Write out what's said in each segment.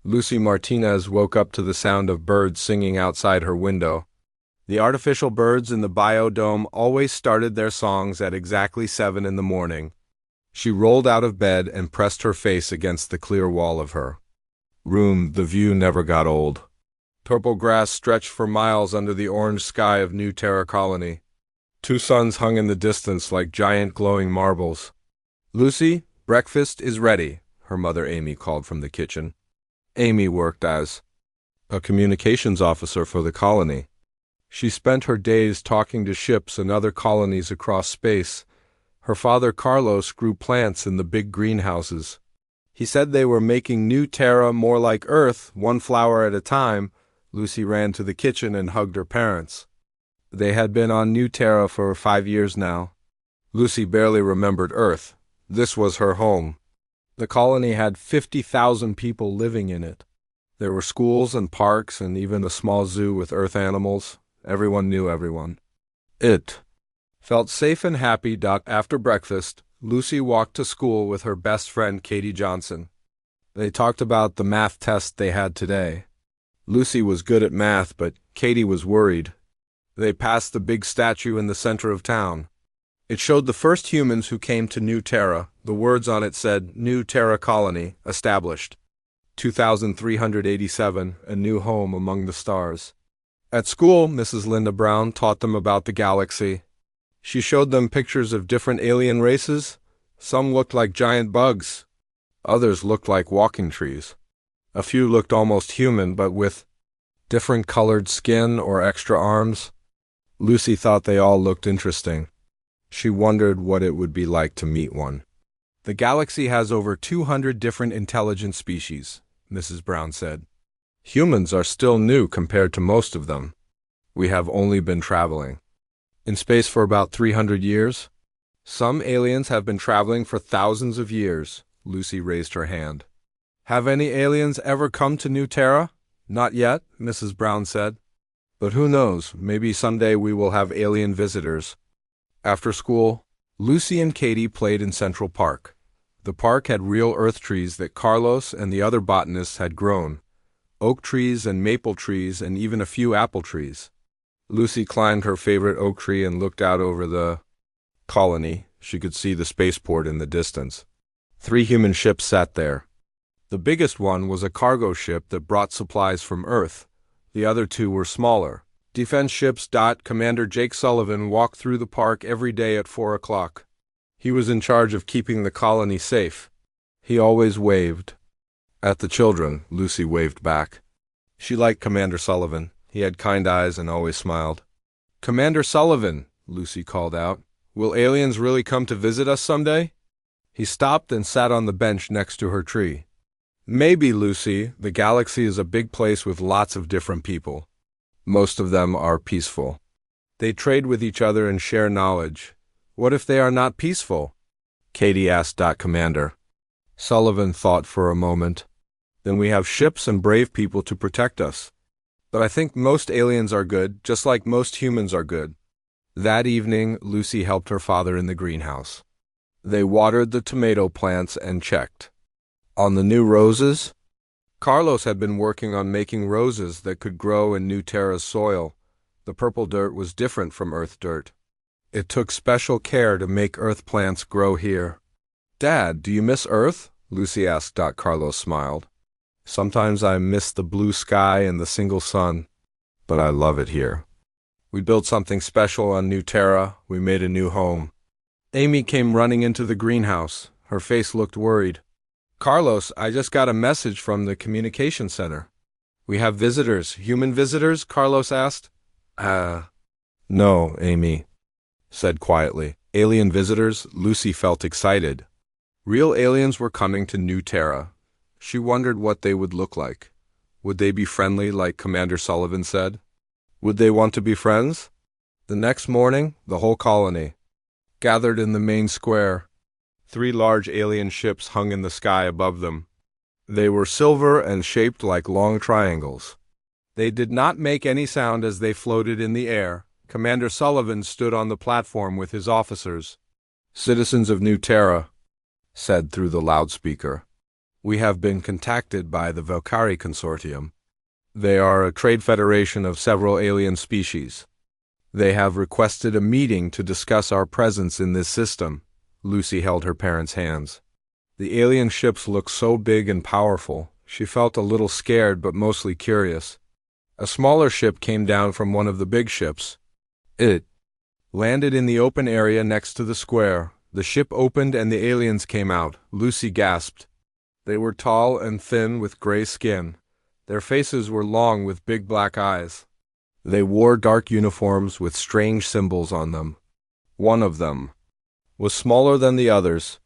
Lucy Martinez woke up to the sound of birds singing outside her window. The artificial birds in the biodome always started their songs at exactly 7 in the morning. She rolled out of bed and pressed her face against the clear wall of her room. The view never got old. Purple grass stretched for miles under the orange sky of New Terra Colony. 2 suns hung in the distance like giant glowing marbles. "Lucy, breakfast is ready," her mother Amy called from the kitchen. Amy worked as a communications officer for the colony. She spent her days talking to ships and other colonies across space. Her father Carlos grew plants in the big greenhouses. He said they were making New Terra more like Earth, one flower at a time. Lucy ran to the kitchen and hugged her parents. They had been on New Terra for 5 years now. Lucy barely remembered Earth. This was her home. The colony had 50,000 people living in it. There were schools and parks and even a small zoo with Earth animals. Everyone knew everyone. It felt safe and happy. After breakfast, Lucy walked to school with her best friend Katie Johnson. They talked about the math test they had today. Lucy was good at math, but Katie was worried. They passed the big statue in the center of town. It showed the first humans who came to New Terra. The words on it said, "New Terra Colony, established. 2387, a new home among the stars." At school, Mrs. Linda Brown taught them about the galaxy. She showed them pictures of different alien races. Some looked like giant bugs. Others looked like walking trees. A few looked almost human, but with different colored skin or extra arms. Lucy thought they all looked interesting. She wondered what it would be like to meet one. "The galaxy has over 200 different intelligent species," Mrs. Brown said. "Humans are still new compared to most of them. We have only been traveling in space for about 300 years. Some aliens have been traveling for thousands of years." Lucy raised her hand. "Have any aliens ever come to New Terra?" "Not yet," Mrs. Brown said. "But who knows, maybe someday we will have alien visitors." After school, Lucy and Katie played in Central Park. The park had real earth trees that Carlos and the other botanists had grown. Oak trees and maple trees and even a few apple trees. Lucy climbed her favorite oak tree and looked out over the colony. She could see the spaceport in the distance. 3 human ships sat there. The biggest one was a cargo ship that brought supplies from Earth. The other 2 were smaller defense ships. Commander Jake Sullivan walked through the park every day at 4 o'clock. He was in charge of keeping the colony safe. He always waved at the children. Lucy waved back. She liked Commander Sullivan. He had kind eyes and always smiled. "Commander Sullivan," Lucy called out, "will aliens really come to visit us someday?" He stopped and sat on the bench next to her tree. "Maybe, Lucy. The galaxy is a big place with lots of different people. Most of them are peaceful. They trade with each other and share knowledge. What if they are not peaceful?" Katie asked. "Commander." Sullivan thought for a moment. "Then we have ships and brave people to protect us. But I think most aliens are good, just like most humans are good." That evening, Lucy helped her father in the greenhouse. They watered the tomato plants and checked on the new roses. Carlos had been working on making roses that could grow in New Terra's soil. The purple dirt was different from Earth dirt. It took special care to make Earth plants grow here. "Dad, do you miss Earth?" Lucy asked. Carlos smiled. "Sometimes I miss the blue sky and the single sun, but I love it here. We built something special on New Terra. We made a new home." Amy came running into the greenhouse. Her face looked worried. "Carlos, I just got a message from the communication center." "We have visitors. Human visitors?" Carlos asked. No," Amy said quietly. "Alien visitors." Lucy felt excited. Real aliens were coming to New Terra. She wondered what they would look like. Would they be friendly like Commander Sullivan said? Would they want to be friends? The next morning, the whole colony gathered in the main square. 3 large alien ships hung in the sky above them. They were silver and shaped like long triangles. They did not make any sound as they floated in the air. Commander Sullivan stood on the platform with his officers. "Citizens of New Terra," said through the loudspeaker. We have been contacted by the Valkyrie Consortium. They are a trade federation of several alien species. They have requested a meeting to discuss our presence in this system. Lucy held her parents' hands. The alien ships looked so big and powerful. She felt a little scared but mostly curious. A smaller ship came down from one of the big ships. It landed in the open area next to the square. The ship opened and the aliens came out. Lucy gasped. They were tall and thin with gray skin. Their faces were long with big black eyes. They wore dark uniforms with strange symbols on them. One of them was smaller than the others.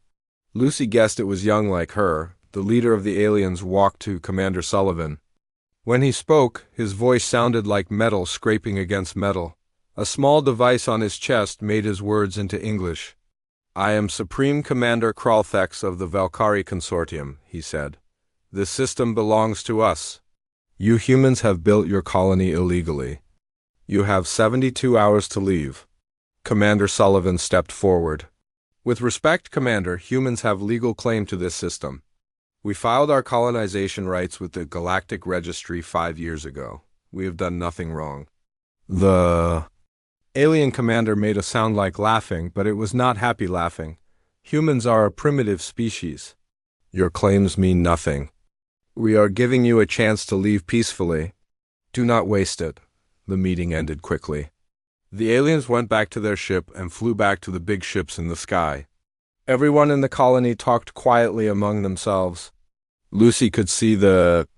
Lucy guessed it was young like her. The leader of the aliens walked to Commander Sullivan. When he spoke, his voice sounded like metal scraping against metal. A small device on his chest made his words into English. "I am Supreme Commander Kralthex of the Valkyrie Consortium," he said. "This system belongs to us. You humans have built your colony illegally. You have 72 hours to leave." Commander Sullivan stepped forward. "With respect, Commander, humans have legal claim to this system. We filed our colonization rights with the Galactic Registry 5 years ago. We have done nothing wrong." The alien commander made a sound like laughing, but it was not happy laughing. "Humans are a primitive species. Your claims mean nothing. We are giving you a chance to leave peacefully. Do not waste it." The meeting ended quickly. The aliens went back to their ship and flew back to the big ships in the sky. Everyone in the colony talked quietly among themselves. Lucy could see the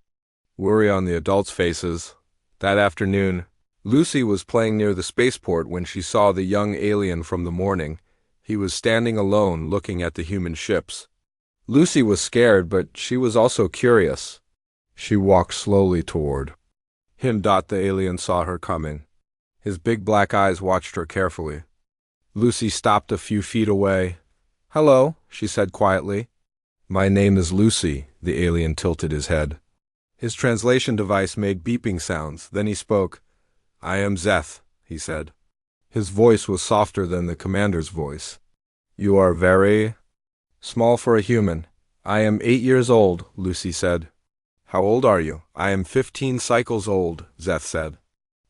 worry on the adults' faces. That afternoon, Lucy was playing near the spaceport when she saw the young alien from the morning. He was standing alone looking at the human ships. Lucy was scared, but she was also curious. She walked slowly toward him. The alien saw her coming. His big black eyes watched her carefully. Lucy stopped a few feet away. "Hello," she said quietly. "My name is Lucy." The alien tilted his head. His translation device made beeping sounds. Then he spoke. "I am Zeth," he said. His voice was softer than the commander's voice. "You are very small for a human." "I am 8 years old," Lucy said. "How old are you?" "I am 15 cycles old," Zeth said.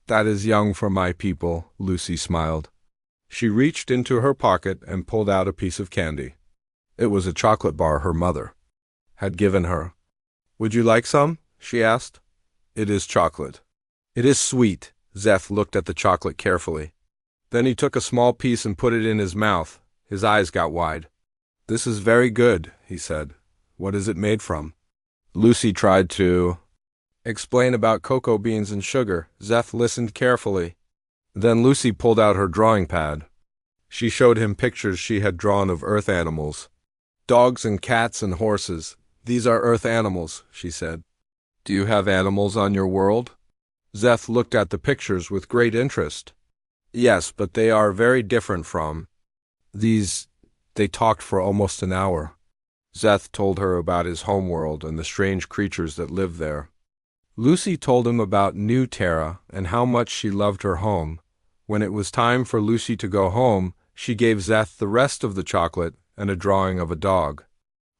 "That is young for my people," Lucy smiled. She reached into her pocket and pulled out a piece of candy. It was a chocolate bar her mother had given her. "Would you like some?" she asked. "It is chocolate." "It is sweet." Zeth looked at the chocolate carefully. Then he took a small piece and put it in his mouth. His eyes got wide. "This is very good," he said. "What is it made from?" Lucy tried to explain about cocoa beans and sugar. Zeth listened carefully. Then Lucy pulled out her drawing pad. She showed him pictures she had drawn of Earth animals. "Dogs and cats and horses. These are Earth animals," she said. "Do you have animals on your world?" Zeth looked at the pictures with great interest. "Yes, but they are very different from these." They talked for almost an hour. Zeth told her about his homeworld and the strange creatures that lived there. Lucy told him about New Terra and how much she loved her home. When it was time for Lucy to go home, she gave Zeth the rest of the chocolate and a drawing of a dog.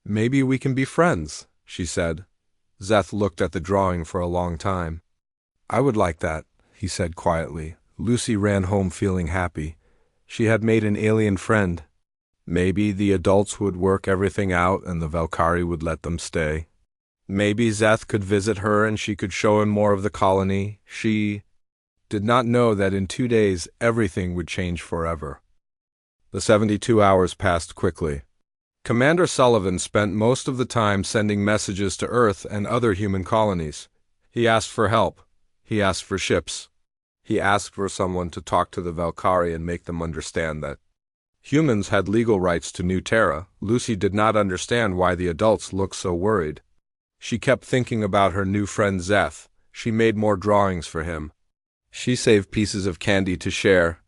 "Maybe we can be friends," she said. Zeth looked at the drawing for a long time. "I would like that," he said quietly. Lucy ran home feeling happy. She had made an alien friend. Maybe the adults would work everything out and the Valkyrie would let them stay. Maybe Zeth could visit her and she could show him more of the colony. She did not know that in 2 days everything would change forever. The 72 hours passed quickly. Commander Sullivan spent most of the time sending messages to Earth and other human colonies. He asked for help. He asked for ships. He asked for someone to talk to the Valkyrie and make them understand that humans had legal rights to New Terra. Lucy did not understand why the adults looked so worried. She kept thinking about her new friend Zeth. She made more drawings for him. She saved pieces of candy to share.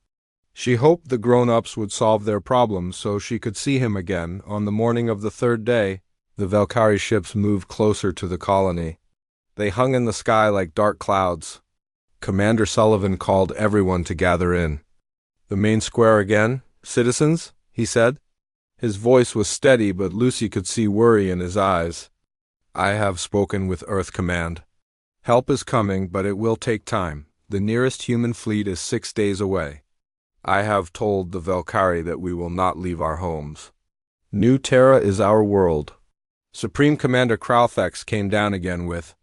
She hoped the grown-ups would solve their problems so she could see him again. On the morning of the 3rd day, the Valkyrie ships moved closer to the colony. They hung in the sky like dark clouds. Commander Sullivan called everyone to gather in the main square again. "Citizens," he said. His voice was steady, but Lucy could see worry in his eyes. I have spoken with Earth Command. Help is coming, but it will take time. The nearest human fleet is 6 days away. I have told the Valkyrie that we will not leave our homes. New Terra is our world. Supreme Commander Kralthex came down again with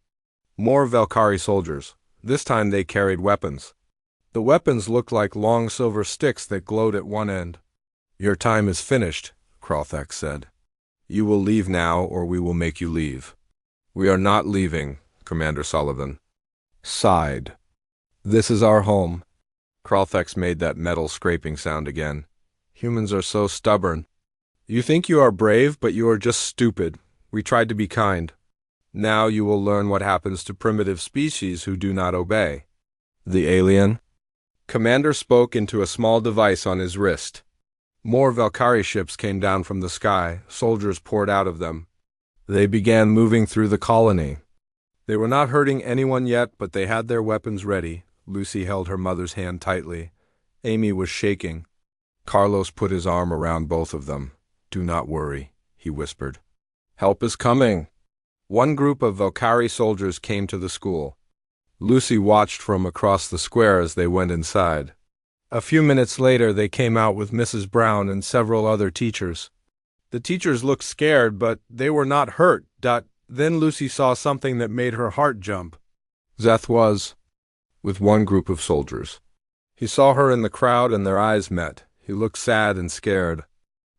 more Valkyrie soldiers. This time they carried weapons. The weapons looked like long silver sticks that glowed at one end. Your time is finished, Kralthex said. You will leave now, or we will make you leave. We are not leaving, Commander Sullivan sighed. This is our home. Kralthex made that metal scraping sound again. Humans are so stubborn. You think you are brave, but you are just stupid. We tried to be kind. Now you will learn what happens to primitive species who do not obey. The alien? Commander spoke into a small device on his wrist. More Valkyrie ships came down from the sky. Soldiers poured out of them. They began moving through the colony. They were not hurting anyone yet, but they had their weapons ready. Lucy held her mother's hand tightly. Amy was shaking. Carlos put his arm around both of them. Do not worry, he whispered. Help is coming. One group of Valkyrie soldiers came to the school. Lucy watched from across the square as they went inside. A few minutes later, they came out with Mrs. Brown and several other teachers. The teachers looked scared, but they were not hurt. Then Lucy saw something that made her heart jump. Zeth was with one group of soldiers. He saw her in the crowd and their eyes met. He looked sad and scared.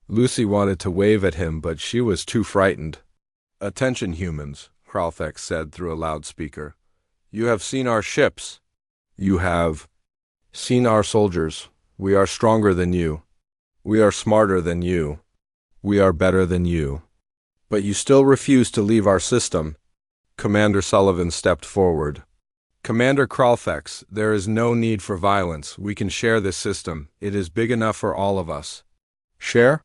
Lucy wanted to wave at him, but she was too frightened. Attention, humans, Kralthex said through a loudspeaker. You have seen our ships. You have seen our soldiers. We are stronger than you. We are smarter than you. We are better than you. But you still refuse to leave our system. Commander Sullivan stepped forward. Commander Kralthex, there is no need for violence. We can share this system. It is big enough for all of us. Share?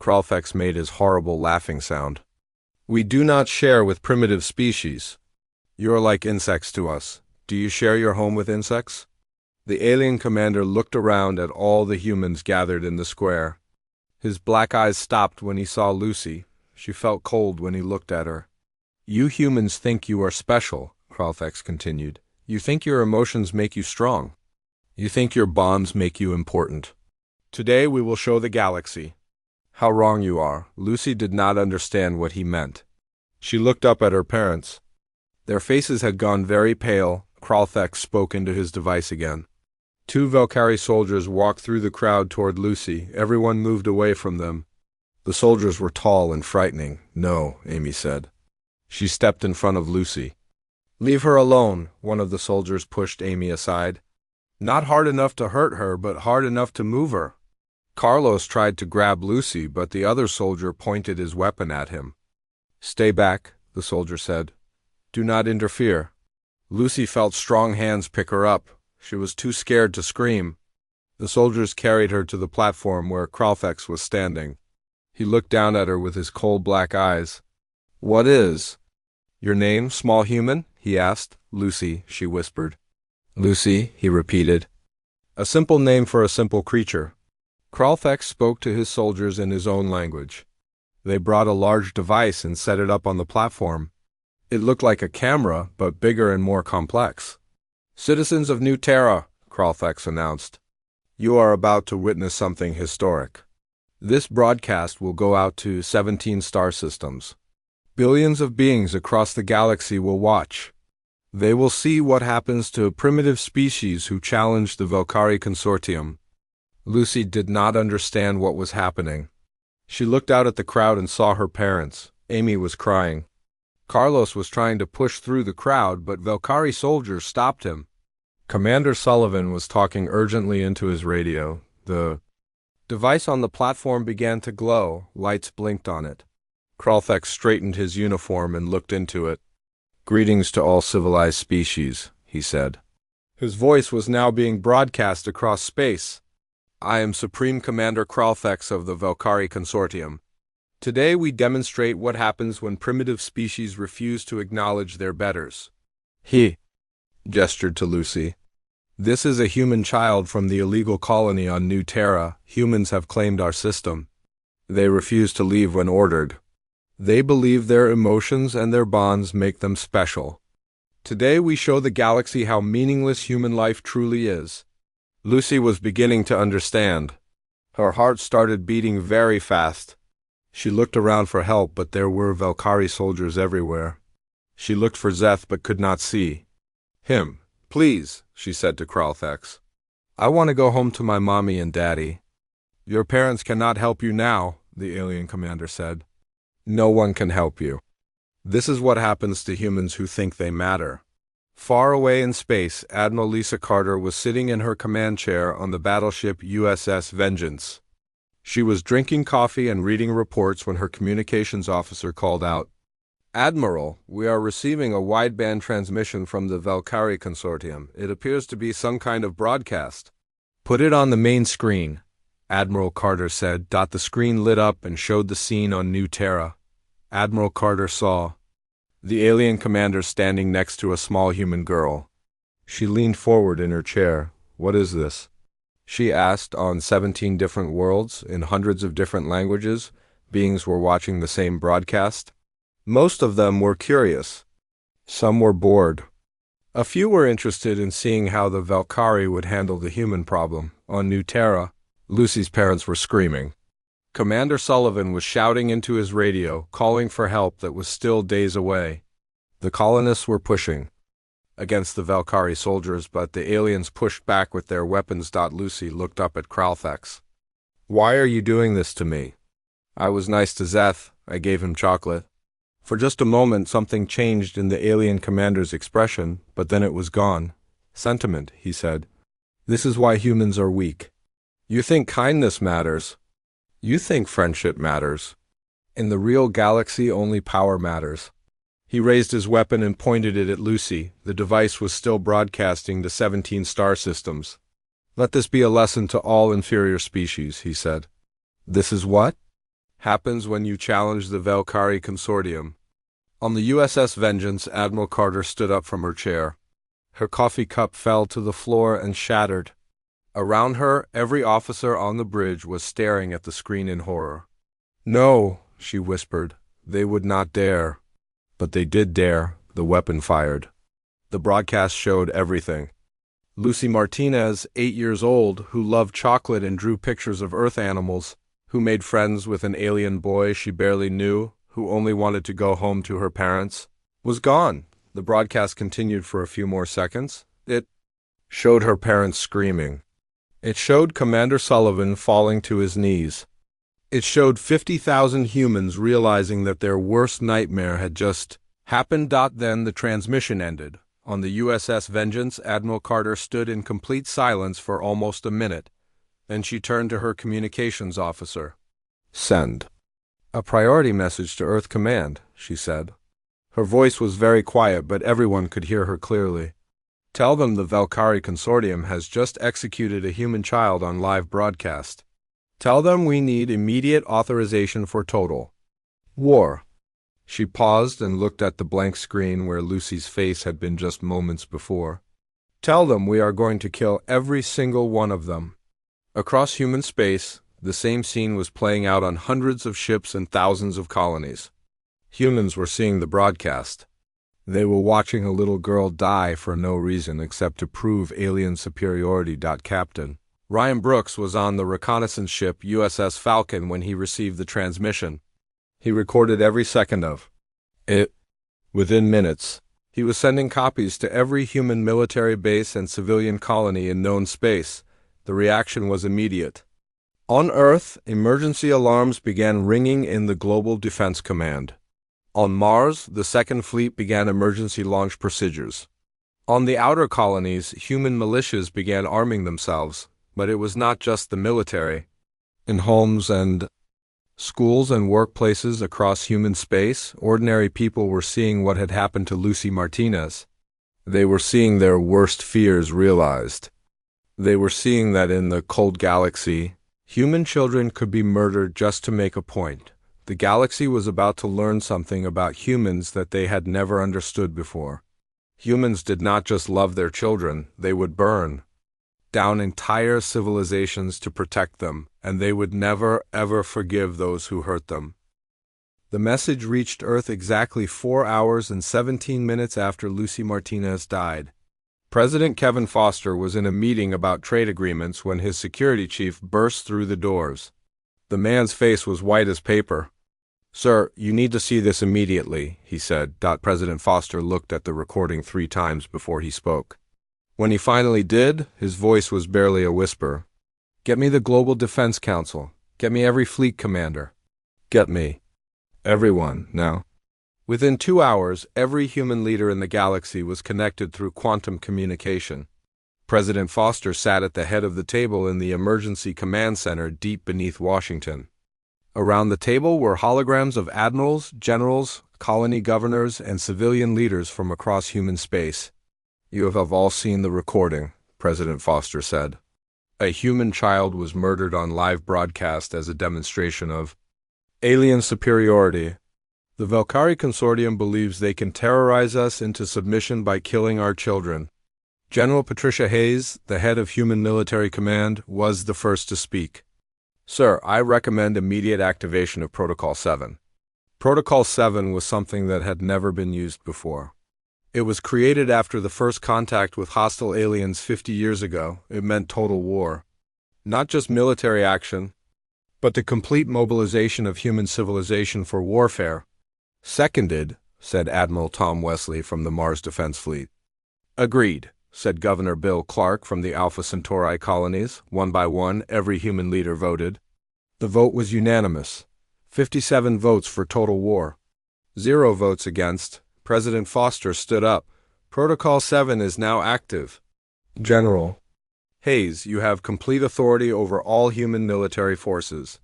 Kralthex made his horrible laughing sound. We do not share with primitive species. You are like insects to us. Do you share your home with insects? The alien commander looked around at all the humans gathered in the square. His black eyes stopped when he saw Lucy. She felt cold when he looked at her. You humans think you are special, Kralthex continued. You think your emotions make you strong. You think your bonds make you important. Today we will show the galaxy how wrong you are. Lucy did not understand what he meant. She looked up at her parents. Their faces had gone very pale. Kralthex spoke into his device again. 2 Valkyrie soldiers walked through the crowd toward Lucy. Everyone moved away from them. The soldiers were tall and frightening. No, Amy said. She stepped in front of Lucy. Leave her alone, one of the soldiers pushed Amy aside. Not hard enough to hurt her, but hard enough to move her. Carlos tried to grab Lucy, but the other soldier pointed his weapon at him. Stay back, the soldier said. Do not interfere. Lucy felt strong hands pick her up. She was too scared to scream. The soldiers carried her to the platform where Kralthex was standing. He looked down at her with his cold black eyes. What is your name, small human? He asked. Lucy, she whispered. Lucy, he repeated. A simple name for a simple creature. Kralthex spoke to his soldiers in his own language. They brought a large device and set it up on the platform. It looked like a camera, but bigger and more complex. Citizens of New Terra, Kralthex announced. You are about to witness something historic. This broadcast will go out to 17 star systems. Billions of beings across the galaxy will watch. They will see what happens to primitive species who challenge the Valkyrie Consortium. Lucy did not understand what was happening. She looked out at the crowd and saw her parents. Amy was crying. Carlos was trying to push through the crowd, but Valkyrie soldiers stopped him. Commander Sullivan was talking urgently into his radio. The device on the platform began to glow. Lights blinked on it. Kralthex straightened his uniform and looked into it. Greetings to all civilized species, he said. His voice was now being broadcast across space. I am Supreme Commander Kralthex of the Valkyrie Consortium. Today we demonstrate what happens when primitive species refuse to acknowledge their betters. He gestured to Lucy. This is a human child from the illegal colony on New Terra. Humans have claimed our system. They refuse to leave when ordered. They believe their emotions and their bonds make them special. Today we show the galaxy how meaningless human life truly is. Lucy was beginning to understand. Her heart started beating very fast. She looked around for help, but there were Valkyrie soldiers everywhere. She looked for Zeth but could not see him. "Please," she said to Kralthex. "I want to go home to my mommy and daddy." "Your parents cannot help you now," the alien commander said. "No one can help you. This is what happens to humans who think they matter." Far away in space, Admiral Lisa Carter was sitting in her command chair on the battleship USS Vengeance. She was drinking coffee and reading reports when her communications officer called out, "Admiral, we are receiving a wideband transmission from the Valkyrie Consortium. It appears to be some kind of broadcast." "Put it on the main screen," Admiral Carter said. The screen lit up and showed the scene on New Terra. Admiral Carter saw the alien commander standing next to a small human girl. She leaned forward in her chair. "What is this?" she asked. On 17 different worlds, in hundreds of different languages, beings were watching the same broadcast. Most of them were curious. Some were bored. A few were interested in seeing how the Valkyrie would handle the human problem. On New Terra, Lucy's parents were screaming. Commander Sullivan was shouting into his radio, calling for help that was still days away. The colonists were pushing against the Valkyrie soldiers, but the aliens pushed back with their weapons. Lucy looked up at Kralthex. "Why are you doing this to me?" "I was nice to Zeth. I gave him chocolate." For just a moment something changed in the alien commander's expression, but then it was gone. "Sentiment," he said. "This is why humans are weak. You think kindness matters. You think friendship matters. In the real galaxy, only power matters." He raised his weapon and pointed it at Lucy. The device was still broadcasting to 17 star systems. "Let this be a lesson to all inferior species," he said. "This is what happens when you challenge the Valkyrie Consortium." On the USS Vengeance, Admiral Carter stood up from her chair. Her coffee cup fell to the floor and shattered. Around her, every officer on the bridge was staring at the screen in horror. "No," she whispered. "They would not dare." But they did dare. The weapon fired. The broadcast showed everything. Lucy Martinez, 8 years old, who loved chocolate and drew pictures of Earth animals, who made friends with an alien boy she barely knew, who only wanted to go home to her parents, was gone. The broadcast continued for a few more seconds. It showed her parents screaming. It showed Commander Sullivan falling to his knees. It showed 50,000 humans realizing that their worst nightmare had just happened. Then the transmission ended. On the USS Vengeance, Admiral Carter stood in complete silence for almost a minute. Then she turned to her communications officer. "Send a priority message to Earth Command," she said. Her voice was very quiet, but everyone could hear her clearly. "Tell them the Valkyrie Consortium has just executed a human child on live broadcast. Tell them we need immediate authorization for total war." She paused and looked at the blank screen where Lucy's face had been just moments before. "Tell them we are going to kill every single one of them." Across human space, the same scene was playing out on hundreds of ships and thousands of colonies. Humans were seeing the broadcast. They were watching a little girl die for no reason except to prove alien superiority. Captain Ryan Brooks was on the reconnaissance ship USS Falcon when he received the transmission. He recorded every second of it. Within minutes, he was sending copies to every human military base and civilian colony in known space. The reaction was immediate. On Earth, emergency alarms began ringing in the Global Defense Command. On Mars, the Second Fleet began emergency launch procedures. On the outer colonies, human militias began arming themselves, but it was not just the military. In homes and schools and workplaces across human space, ordinary people were seeing what had happened to Lucy Martinez. They were seeing their worst fears realized. They were seeing that in the cold galaxy, human children could be murdered just to make a point. The galaxy was about to learn something about humans that they had never understood before. Humans did not just love their children, they would burn down entire civilizations to protect them, and they would never, ever forgive those who hurt them. The message reached Earth exactly 4 hours and 17 minutes after Lucy Martinez died. President Kevin Foster was in a meeting about trade agreements when his security chief burst through the doors. The man's face was white as paper. "Sir, you need to see this immediately," he said. President Foster looked at the recording 3 times before he spoke. When he finally did, his voice was barely a whisper. "Get me the Global Defense Council. Get me every fleet commander. Get me everyone, now." Within 2 hours, every human leader in the galaxy was connected through quantum communication. President Foster sat at the head of the table in the Emergency Command Center deep beneath Washington. Around the table were holograms of admirals, generals, colony governors, and civilian leaders from across human space. "You have all seen the recording," President Foster said. A human child was murdered on live broadcast as a demonstration of alien superiority. The Valkyrie Consortium believes they can terrorize us into submission by killing our children. General Patricia Hayes, the head of Human Military Command, was the first to speak. "Sir, I recommend immediate activation of Protocol 7. Protocol 7 was something that had never been used before. It was created after the first contact with hostile aliens 50 years ago. It meant total war. Not just military action, but the complete mobilization of human civilization for warfare." "Seconded," said Admiral Tom Wesley from the Mars Defense Fleet. "Agreed," said Governor Bill Clark from the Alpha Centauri colonies. One by one, every human leader voted. The vote was unanimous. 57 votes for total war. 0 votes against. President Foster stood up. "Protocol 7 is now active. General Hayes, you have complete authority over all human military forces.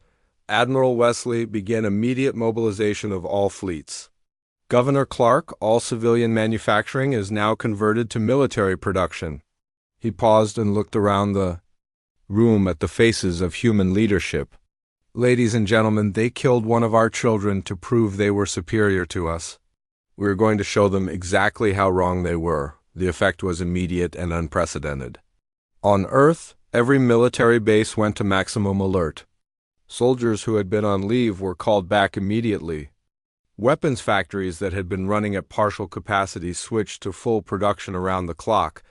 Admiral Wesley, begin immediate mobilization of all fleets. Governor Clark, all civilian manufacturing is now converted to military production." He paused and looked around the room at the faces of human leadership. "Ladies and gentlemen, they killed one of our children to prove they were superior to us. We are going to show them exactly how wrong they were." The effect was immediate and unprecedented. On Earth, every military base went to maximum alert. Soldiers who had been on leave were called back immediately. Weapons factories that had been running at partial capacity switched to full production around the clock,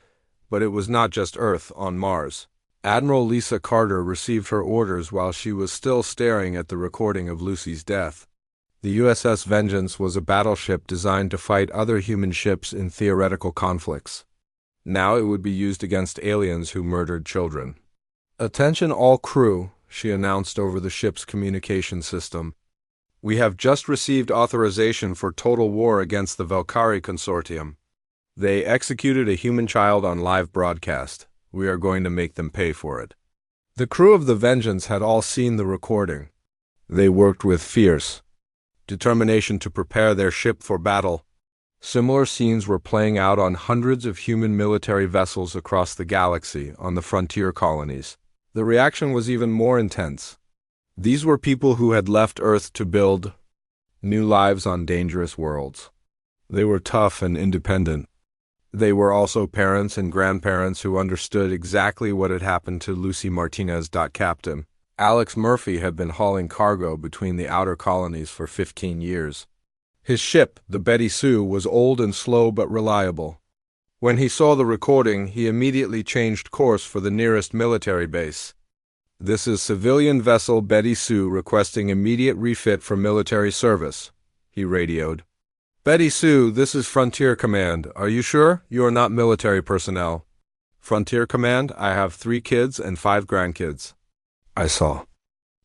but it was not just Earth on Mars. Admiral Lisa Carter received her orders while she was still staring at the recording of Lucy's death. The USS Vengeance was a battleship designed to fight other human ships in theoretical conflicts. Now it would be used against aliens who murdered children. "Attention all crew," she announced over the ship's communication system. "We have just received authorization for total war against the Valkyrie Consortium. They executed a human child on live broadcast. We are going to make them pay for it." The crew of the Vengeance had all seen the recording. They worked with fierce determination to prepare their ship for battle. Similar scenes were playing out on hundreds of human military vessels across the galaxy on the frontier colonies. The reaction was even more intense. These were people who had left Earth to build new lives on dangerous worlds. They were tough and independent. They were also parents and grandparents who understood exactly what had happened to Lucy Martinez. Captain Alex Murphy had been hauling cargo between the outer colonies for 15 years. His ship, the Betty Sue, was old and slow but reliable. When he saw the recording, he immediately changed course for the nearest military base. "This is civilian vessel Betty Sue requesting immediate refit for military service," he radioed. "Betty Sue, this is Frontier Command. Are you sure you are not military personnel?" "Frontier Command, I have 3 kids and 5 grandkids. I saw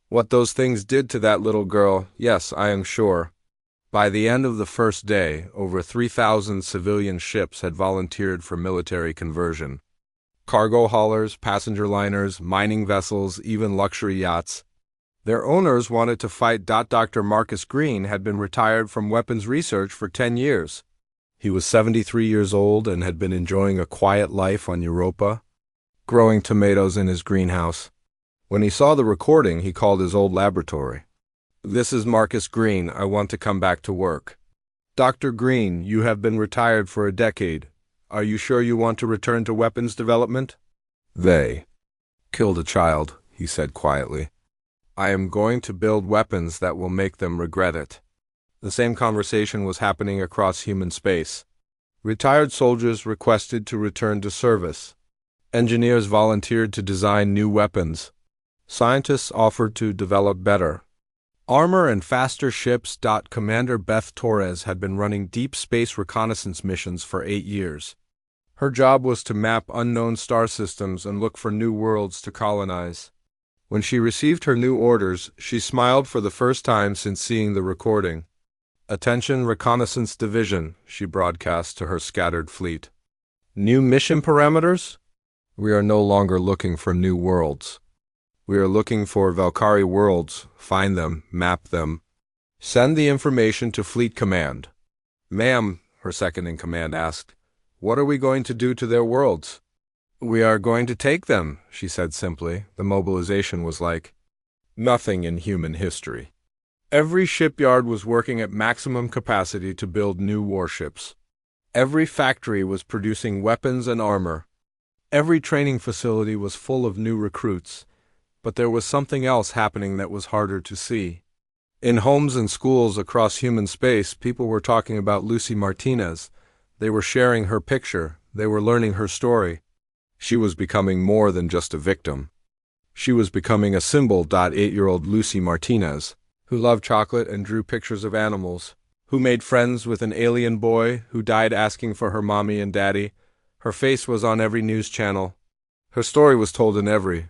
what those things did to that little girl. Yes, I am sure." By the end of the first day, over 3,000 civilian ships had volunteered for military conversion. Cargo haulers, passenger liners, mining vessels, even luxury yachts. Their owners wanted to fight. Dr. Marcus Green had been retired from weapons research for 10 years. He was 73 years old and had been enjoying a quiet life on Europa, growing tomatoes in his greenhouse. When he saw the recording, he called his old laboratory. "This is Marcus Green. I want to come back to work." "Dr. Green, you have been retired for a decade. Are you sure you want to return to weapons development?" "They killed a child," he said quietly. "I am going to build weapons that will make them regret it." The same conversation was happening across human space. Retired soldiers requested to return to service. Engineers volunteered to design new weapons. Scientists offered to develop better armor and faster ships. Commander Beth Torres had been running deep space reconnaissance missions for 8 years. Her job was to map unknown star systems and look for new worlds to colonize. When she received her new orders, she smiled for the first time since seeing the recording. "Attention Reconnaissance Division," she broadcast to her scattered fleet. "New mission parameters? We are no longer looking for new worlds. We are looking for Valkyrie worlds. Find them, map them. Send the information to Fleet Command." "Ma'am," her second-in-command asked, "what are we going to do to their worlds?" "We are going to take them," she said simply. The mobilization was like nothing in human history. Every shipyard was working at maximum capacity to build new warships. Every factory was producing weapons and armor. Every training facility was full of new recruits. But there was something else happening that was harder to see. In homes and schools across human space, people were talking about Lucy Martinez. They were sharing her picture. They were learning her story. She was becoming more than just a victim. She was becoming a symbol. 8-year-old Lucy Martinez, who loved chocolate and drew pictures of animals, who made friends with an alien boy, who died asking for her mommy and daddy. Her face was on every news channel. Her story was told in every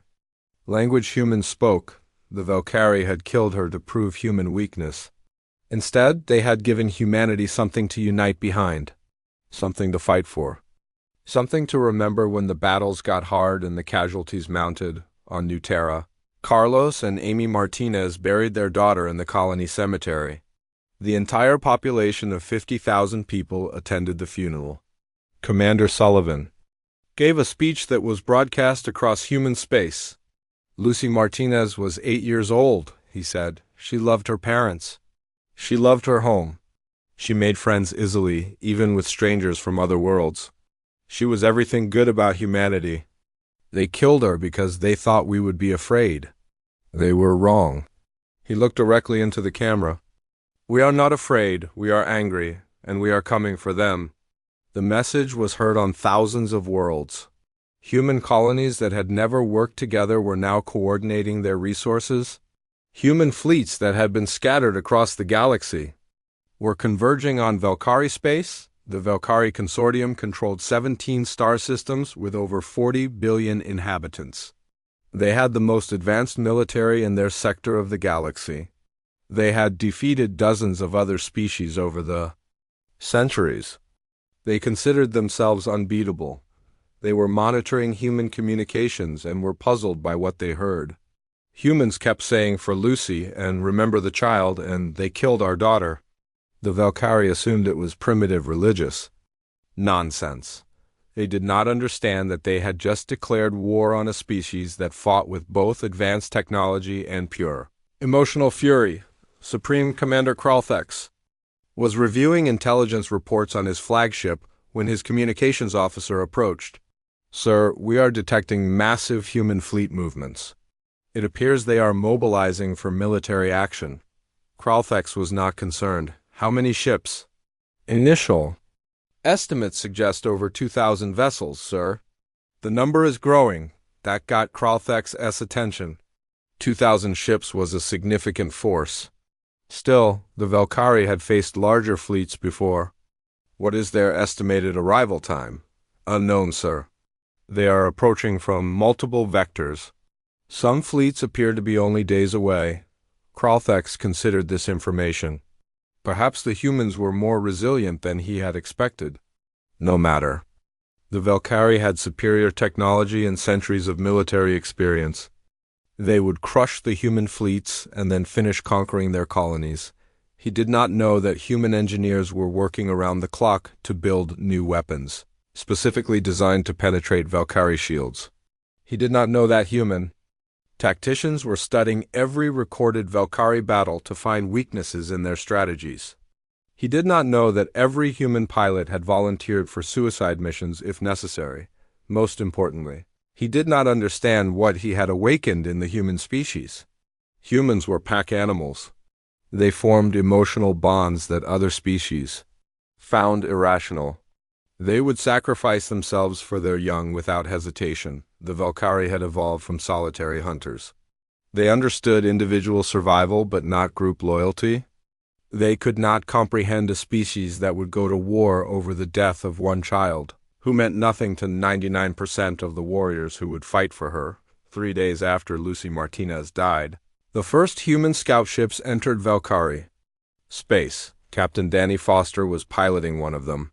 language humans spoke. The Valkyrie had killed her to prove human weakness. Instead, they had given humanity something to unite behind, something to fight for, something to remember when the battles got hard and the casualties mounted. On New Terra, Carlos and Amy Martinez buried their daughter in the colony cemetery. The entire population of 50,000 people attended the funeral. Commander Sullivan gave a speech that was broadcast across human space. "Lucy Martinez was 8 years old," he said. "She loved her parents. She loved her home. She made friends easily, even with strangers from other worlds. She was everything good about humanity. They killed her because they thought we would be afraid. They were wrong." He looked directly into the camera. "We are not afraid, we are angry, and we are coming for them." The message was heard on thousands of worlds. Human colonies that had never worked together were now coordinating their resources. Human fleets that had been scattered across the galaxy were converging on Valkyrie space. The Valkyrie Consortium controlled 17 star systems with over 40 billion inhabitants. They had the most advanced military in their sector of the galaxy. They had defeated dozens of other species over the centuries. They considered themselves unbeatable. They were monitoring human communications and were puzzled by what they heard. Humans kept saying "for Lucy" and "remember the child," and "they killed our daughter." The Valkyrie assumed it was primitive religious nonsense. They did not understand that they had just declared war on a species that fought with both advanced technology and pure emotional fury. Supreme Commander Kralthex was reviewing intelligence reports on his flagship when his communications officer approached. "Sir, we are detecting massive human fleet movements. It appears they are mobilizing for military action." Kralthex was not concerned. "How many ships?" "Initial estimates suggest over 2,000 vessels, sir." "The number is growing." That got Kralthex's attention. 2,000 ships was a significant force. Still, the Valkyrie had faced larger fleets before. "What is their estimated arrival time?" "Unknown, sir. They are approaching from multiple vectors. Some fleets appear to be only days away." Kralthex considered this information. Perhaps the humans were more resilient than he had expected. No matter. The Valkyrie had superior technology and centuries of military experience. They would crush the human fleets and then finish conquering their colonies. He did not know that human engineers were working around the clock to build new weapons, specifically designed to penetrate Valkyrie shields. He did not know that human tacticians were studying every recorded Valkyrie battle to find weaknesses in their strategies. He did not know that every human pilot had volunteered for suicide missions if necessary. Most importantly, he did not understand what he had awakened in the human species. Humans were pack animals. They formed emotional bonds that other species found irrational. They would sacrifice themselves for their young without hesitation. The Valkyrie had evolved from solitary hunters. They understood individual survival but not group loyalty. They could not comprehend a species that would go to war over the death of one child, who meant nothing to 99% of the warriors who would fight for her. 3 days after Lucy Martinez died, the first human scout ships entered Valkyrie space. Captain Danny Foster was piloting one of them.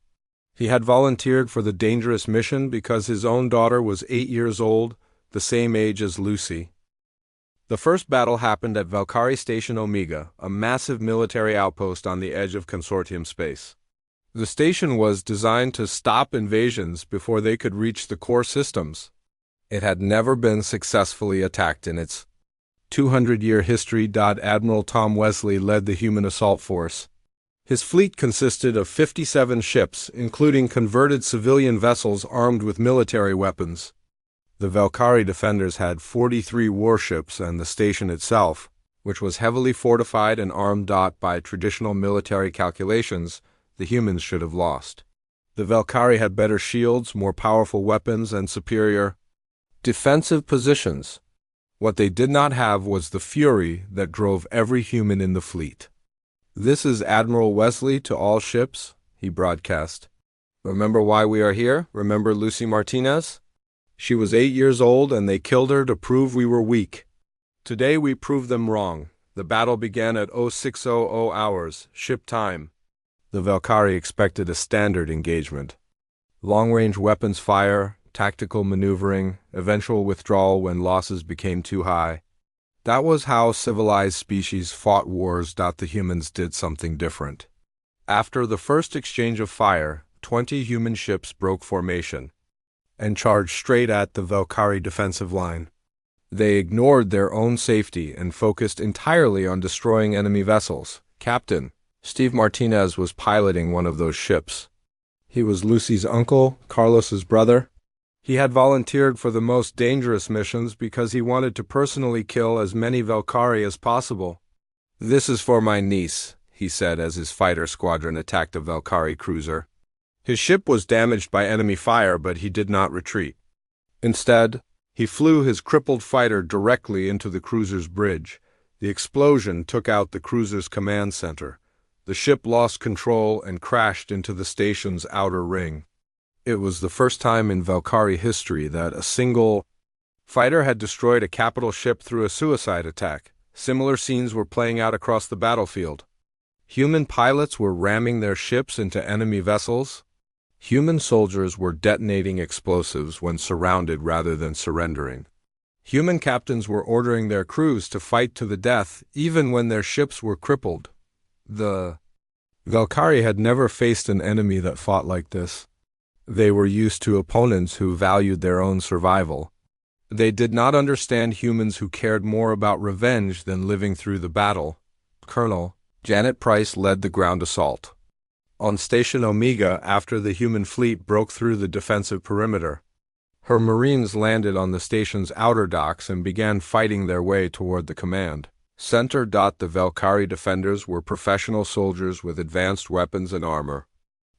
He had volunteered for the dangerous mission because his own daughter was 8 years old, the same age as Lucy. The first battle happened at Valkyrie Station Omega, a massive military outpost on the edge of Consortium space. The station was designed to stop invasions before they could reach the core systems. It had never been successfully attacked in its 200-year history. Admiral Tom Wesley led the human assault force. His fleet consisted of 57 ships, including converted civilian vessels armed with military weapons. The Valkyrie defenders had 43 warships, and the station itself, which was heavily fortified and armed. By traditional military calculations, the humans should have lost. The Valkyrie had better shields, more powerful weapons, and superior defensive positions. What they did not have was the fury that drove every human in the fleet. "This is Admiral Wesley to all ships," he broadcast. "Remember why we are here? Remember Lucy Martinez? She was 8 years old and they killed her to prove we were weak. Today we proved them wrong. The battle began at 0600 hours, ship time." The Valkyrie expected a standard engagement. Long-range weapons fire, tactical maneuvering, eventual withdrawal when losses became too high. That was how civilized species fought wars. The humans did something different. After the first exchange of fire, 20 human ships broke formation and charged straight at the Valkyrie defensive line. They ignored their own safety and focused entirely on destroying enemy vessels. Captain Steve Martinez was piloting one of those ships. He was Lucy's uncle, Carlos's brother. He had volunteered for the most dangerous missions because he wanted to personally kill as many Valkyrie as possible. "This is for my niece," he said as his fighter squadron attacked a Valkyrie cruiser. His ship was damaged by enemy fire, but he did not retreat. Instead, he flew his crippled fighter directly into the cruiser's bridge. The explosion took out the cruiser's command center. The ship lost control and crashed into the station's outer ring. It was the first time in Valkyrie history that a single fighter had destroyed a capital ship through a suicide attack. Similar scenes were playing out across the battlefield. Human pilots were ramming their ships into enemy vessels. Human soldiers were detonating explosives when surrounded rather than surrendering. Human captains were ordering their crews to fight to the death even when their ships were crippled. The Valkyrie had never faced an enemy that fought like this. They were used to opponents who valued their own survival. They did not understand humans who cared more about revenge than living through the battle. Colonel Janet Price led the ground assault on Station Omega after the human fleet broke through the defensive perimeter. Her Marines landed on the station's outer docks and began fighting their way toward the command center. The Valkyrie defenders were professional soldiers with advanced weapons and armor.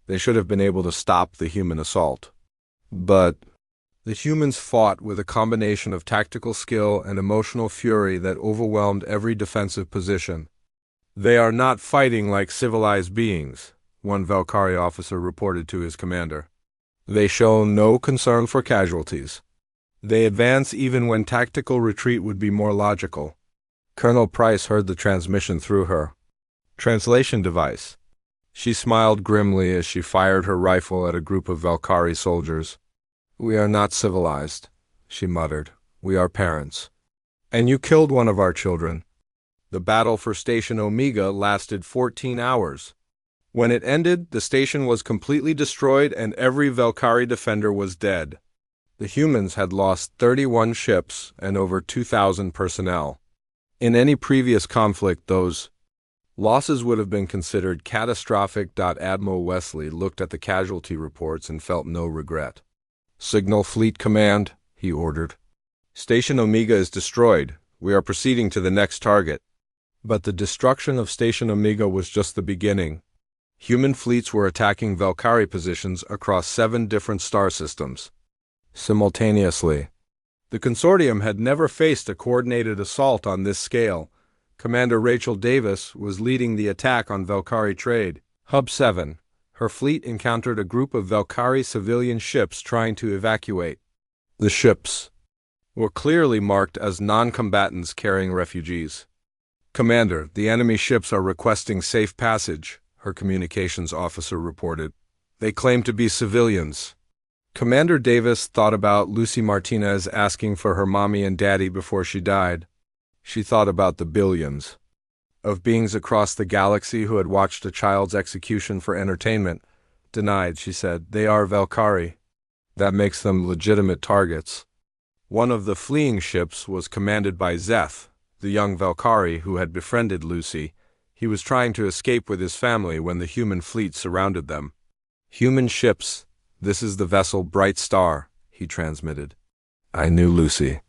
They should have been able to stop the human assault. But the humans fought with a combination of tactical skill and emotional fury that overwhelmed every defensive position. "They are not fighting like civilized beings," one Valkyrie officer reported to his commander. "They show no concern for casualties. They advance even when tactical retreat would be more logical." Colonel Price heard the transmission through her translation device. She smiled grimly as she fired her rifle at a group of Valkyrie soldiers. "We are not civilized," she muttered. "We are parents. And you killed one of our children." The battle for Station Omega lasted 14 hours. When it ended, the station was completely destroyed and every Valkyrie defender was dead. The humans had lost 31 ships and over 2,000 personnel. In any previous conflict, those losses would have been considered catastrophic. Admiral Wesley looked at the casualty reports and felt no regret. "Signal Fleet Command," he ordered. "Station Omega is destroyed. We are proceeding to the next target." But the destruction of Station Omega was just the beginning. Human fleets were attacking Valkyrie positions across 7 different star systems simultaneously. The consortium had never faced a coordinated assault on this scale. Commander Rachel Davis was leading the attack on Valkyrie Trade Hub 7. Her fleet encountered a group of Valkyrie civilian ships trying to evacuate. The ships were clearly marked as non-combatants carrying refugees. "Commander, the enemy ships are requesting safe passage," her communications officer reported. "They claim to be civilians." Commander Davis thought about Lucy Martinez asking for her mommy and daddy before she died. She thought about the billions of beings across the galaxy who had watched a child's execution for entertainment. "Denied," she said. "They are Valkyrie. That makes them legitimate targets." One of the fleeing ships was commanded by Zeth, the young Valkyrie who had befriended Lucy. He was trying to escape with his family when the human fleet surrounded them. "Human ships, this is the vessel Bright Star," he transmitted. "I knew Lucy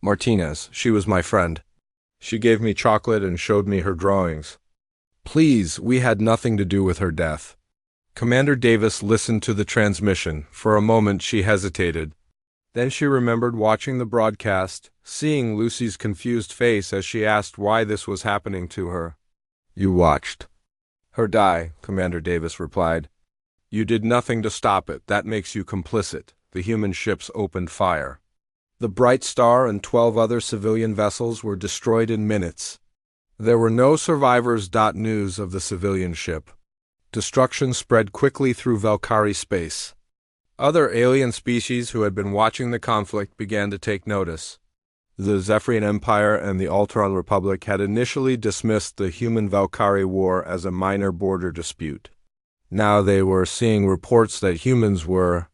Martinez. She was my friend. She gave me chocolate and showed me her drawings. Please, we had nothing to do with her death." Commander Davis listened to the transmission. For a moment she hesitated. Then she remembered watching the broadcast, seeing Lucy's confused face as she asked why this was happening to her. "You watched her die," Commander Davis replied. "You did nothing to stop it. That makes you complicit." The human ships opened fire. The Bright Star and 12 other civilian vessels were destroyed in minutes. There were no survivors. News of the civilian ship destruction spread quickly through Valkyrie space. Other alien species who had been watching the conflict began to take notice. The Zephyrian Empire and the Alteron Republic had initially dismissed the human-Valkyrie war as a minor border dispute. Now they were seeing reports that humans were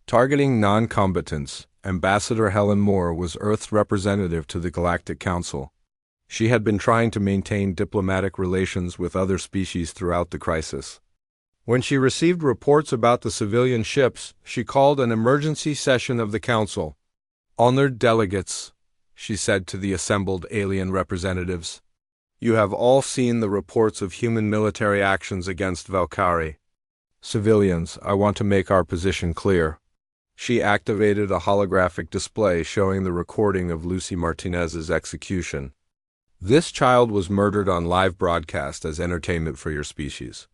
targeting non-combatants. Ambassador Helen Moore was Earth's representative to the Galactic Council. She had been trying to maintain diplomatic relations with other species throughout the crisis. When she received reports about the civilian ships, she called an emergency session of the Council. "Honored delegates," she said to the assembled alien representatives, "you have all seen the reports of human military actions against Valkyrie. Civilians, I want to make our position clear." She activated a holographic display showing the recording of Lucy Martinez's execution. "This child was murdered on live broadcast as entertainment for your species.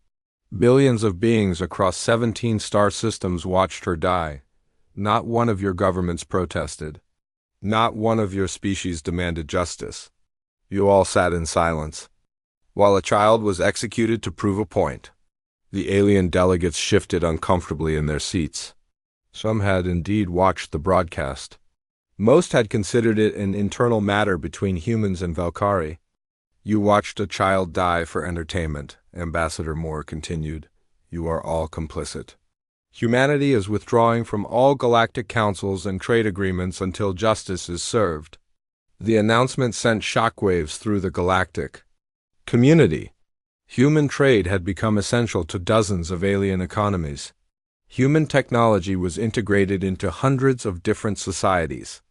Billions of beings across 17 star systems watched her die. Not one of your governments protested. Not one of your species demanded justice. You all sat in silence while a child was executed to prove a point." The alien delegates shifted uncomfortably in their seats. Some had indeed watched the broadcast. Most had considered it an internal matter between humans and Valkyrie. "You watched a child die for entertainment," Ambassador Moore continued. "You are all complicit. Humanity is withdrawing from all galactic councils and trade agreements until justice is served." The announcement sent shockwaves through the galactic community. Human trade had become essential to dozens of alien economies. Human technology was integrated into hundreds of different societies.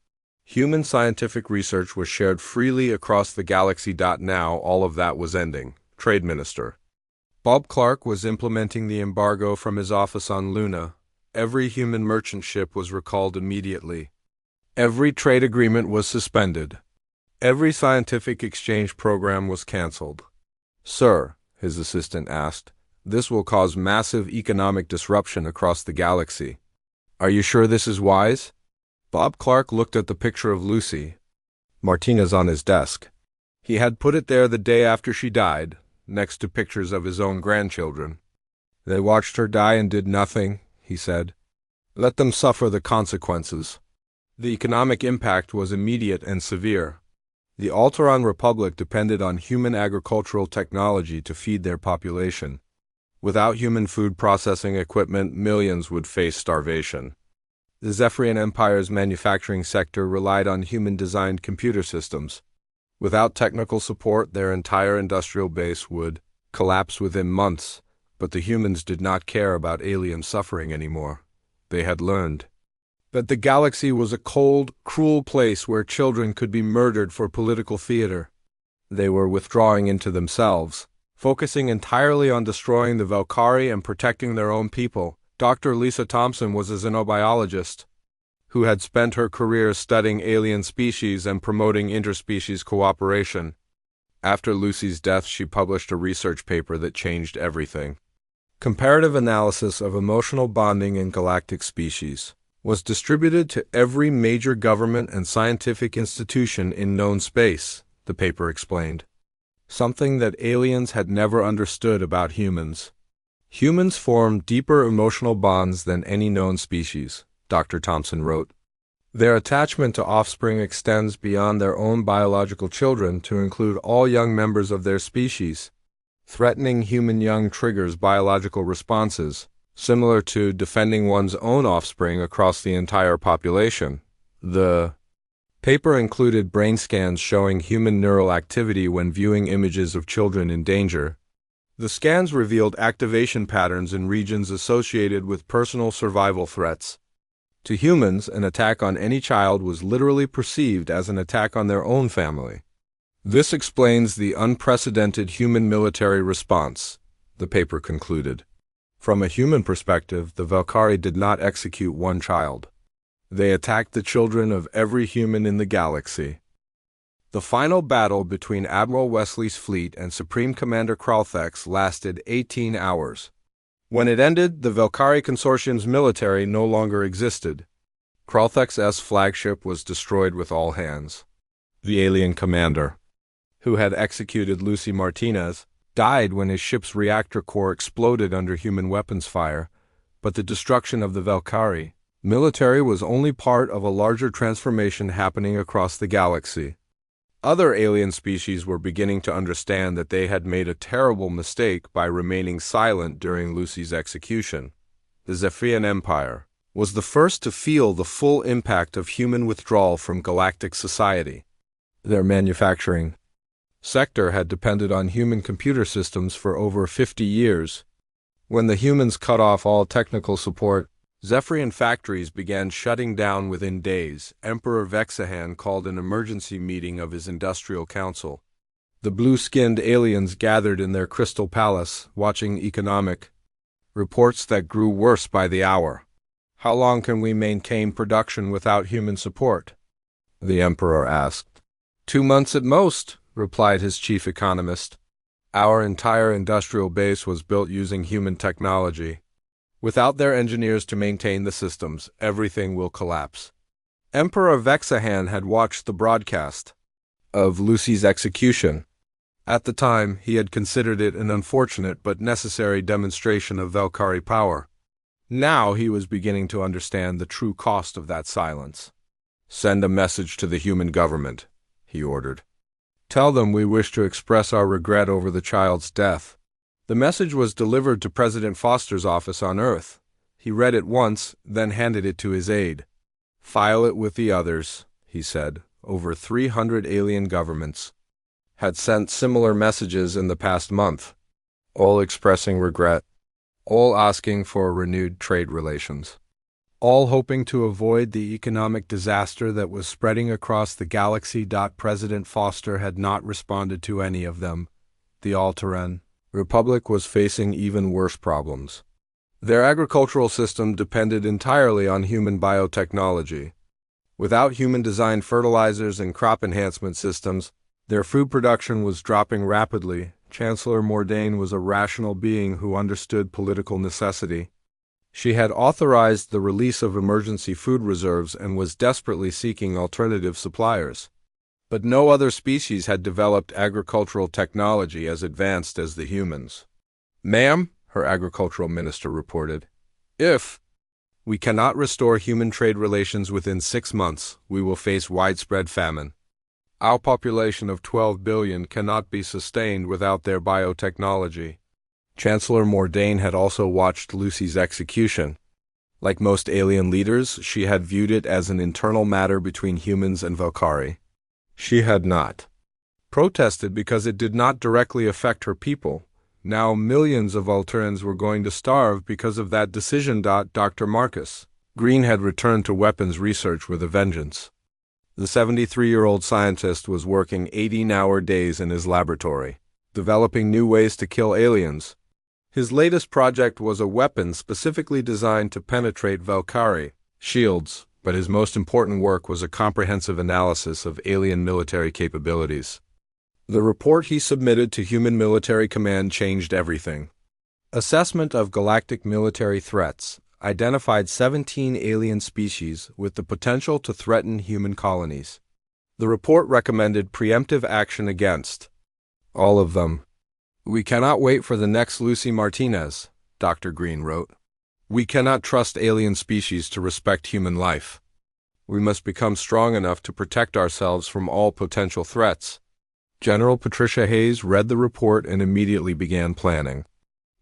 Human scientific research was shared freely across the galaxy. Now all of that was ending. Trade Minister Bob Clark was implementing the embargo from his office on Luna. Every human merchant ship was recalled immediately. Every trade agreement was suspended. Every scientific exchange program was canceled. "Sir," his assistant asked, "this will cause massive economic disruption across the galaxy. Are you sure this is wise?" Bob Clark looked at the picture of Lucy Martinez on his desk. He had put it there the day after she died, next to pictures of his own grandchildren. "They watched her die and did nothing," he said. "Let them suffer the consequences." The economic impact was immediate and severe. The Alteron Republic depended on human agricultural technology to feed their population. Without human food processing equipment, millions would face starvation. The Zephyrian Empire's manufacturing sector relied on human-designed computer systems. Without technical support, their entire industrial base would collapse within months, but the humans did not care about alien suffering anymore. They had learned that the galaxy was a cold, cruel place where children could be murdered for political theater. They were withdrawing into themselves, focusing entirely on destroying the Valkyrie and protecting their own people. Dr. Lisa Thompson was a xenobiologist who had spent her career studying alien species and promoting interspecies cooperation. After Lucy's death, she published a research paper that changed everything. Comparative analysis of emotional bonding in galactic species was distributed to every major government and scientific institution in known space, the paper explained. Something that aliens had never understood about humans. Humans form deeper emotional bonds than any known species, Dr. Thompson wrote. Their attachment to offspring extends beyond their own biological children to include all young members of their species. Threatening human young triggers biological responses, similar to defending one's own offspring across the entire population. The paper included brain scans showing human neural activity when viewing images of children in danger. The scans revealed activation patterns in regions associated with personal survival threats. To humans, an attack on any child was literally perceived as an attack on their own family. This explains the unprecedented human military response, the paper concluded. From a human perspective, the Valkyrie did not execute one child. They attacked the children of every human in the galaxy. The final battle between Admiral Wesley's fleet and Supreme Commander Kralthek's lasted 18 hours. When it ended, the Valkyrie Consortium's military no longer existed. Kralthek's flagship was destroyed with all hands. The alien commander, who had executed Lucy Martinez, died when his ship's reactor core exploded under human weapons fire, but the destruction of the Valkyrie military was only part of a larger transformation happening across the galaxy. Other alien species were beginning to understand that they had made a terrible mistake by remaining silent during Lucy's execution. The Zephyrian Empire was the first to feel the full impact of human withdrawal from galactic society. Their manufacturing sector had depended on human computer systems for over 50 years. When the humans cut off all technical support, Zephyrian factories began shutting down within days. Emperor Vexahan called an emergency meeting of his industrial council. The blue-skinned aliens gathered in their crystal palace, watching economic reports that grew worse by the hour. "How long can we maintain production without human support?" the emperor asked. 2 months at most, replied his chief economist. Our entire industrial base was built using human technology. Without their engineers to maintain the systems, everything will collapse. Emperor Vexahan had watched the broadcast of Lucy's execution. At the time, he had considered it an unfortunate but necessary demonstration of Valkyrie power. Now he was beginning to understand the true cost of that silence. "Send a message to the human government," he ordered. "Tell them we wish to express our regret over the child's death." The message was delivered to President Foster's office on Earth. He read it once, then handed it to his aide. "File it with the others," he said. Over 300 alien governments had sent similar messages in the past month, all expressing regret, all asking for renewed trade relations, all hoping to avoid the economic disaster that was spreading across the galaxy. President Foster had not responded to any of them. The Alteran Republic was facing even worse problems. Their agricultural system depended entirely on human biotechnology. Without human-designed fertilizers and crop enhancement systems, their food production was dropping rapidly. Chancellor Mordain was a rational being who understood political necessity. She had authorized the release of emergency food reserves and was desperately seeking alternative suppliers. But no other species had developed agricultural technology as advanced as the humans. "Ma'am," her agricultural minister reported, "if we cannot restore human trade relations within 6 months, we will face widespread famine. Our population of 12 billion cannot be sustained without their biotechnology." Chancellor Mordain had also watched Lucy's execution. Like most alien leaders, she had viewed it as an internal matter between humans and Valkyrie. She had not protested because it did not directly affect her people. Now millions of Alterans were going to starve because of that decision. Dr. Marcus Green had returned to weapons research with a vengeance. The 73-year-old scientist was working 18-hour days in his laboratory, developing new ways to kill aliens. His latest project was a weapon specifically designed to penetrate Valkyrie shields, but his most important work was a comprehensive analysis of alien military capabilities. The report he submitted to Human Military Command changed everything. Assessment of galactic military threats identified 17 alien species with the potential to threaten human colonies. The report recommended preemptive action against all of them. "We cannot wait for the next Lucy Martinez," Dr. Green wrote. "We cannot trust alien species to respect human life. We must become strong enough to protect ourselves from all potential threats." General Patricia Hayes read the report and immediately began planning.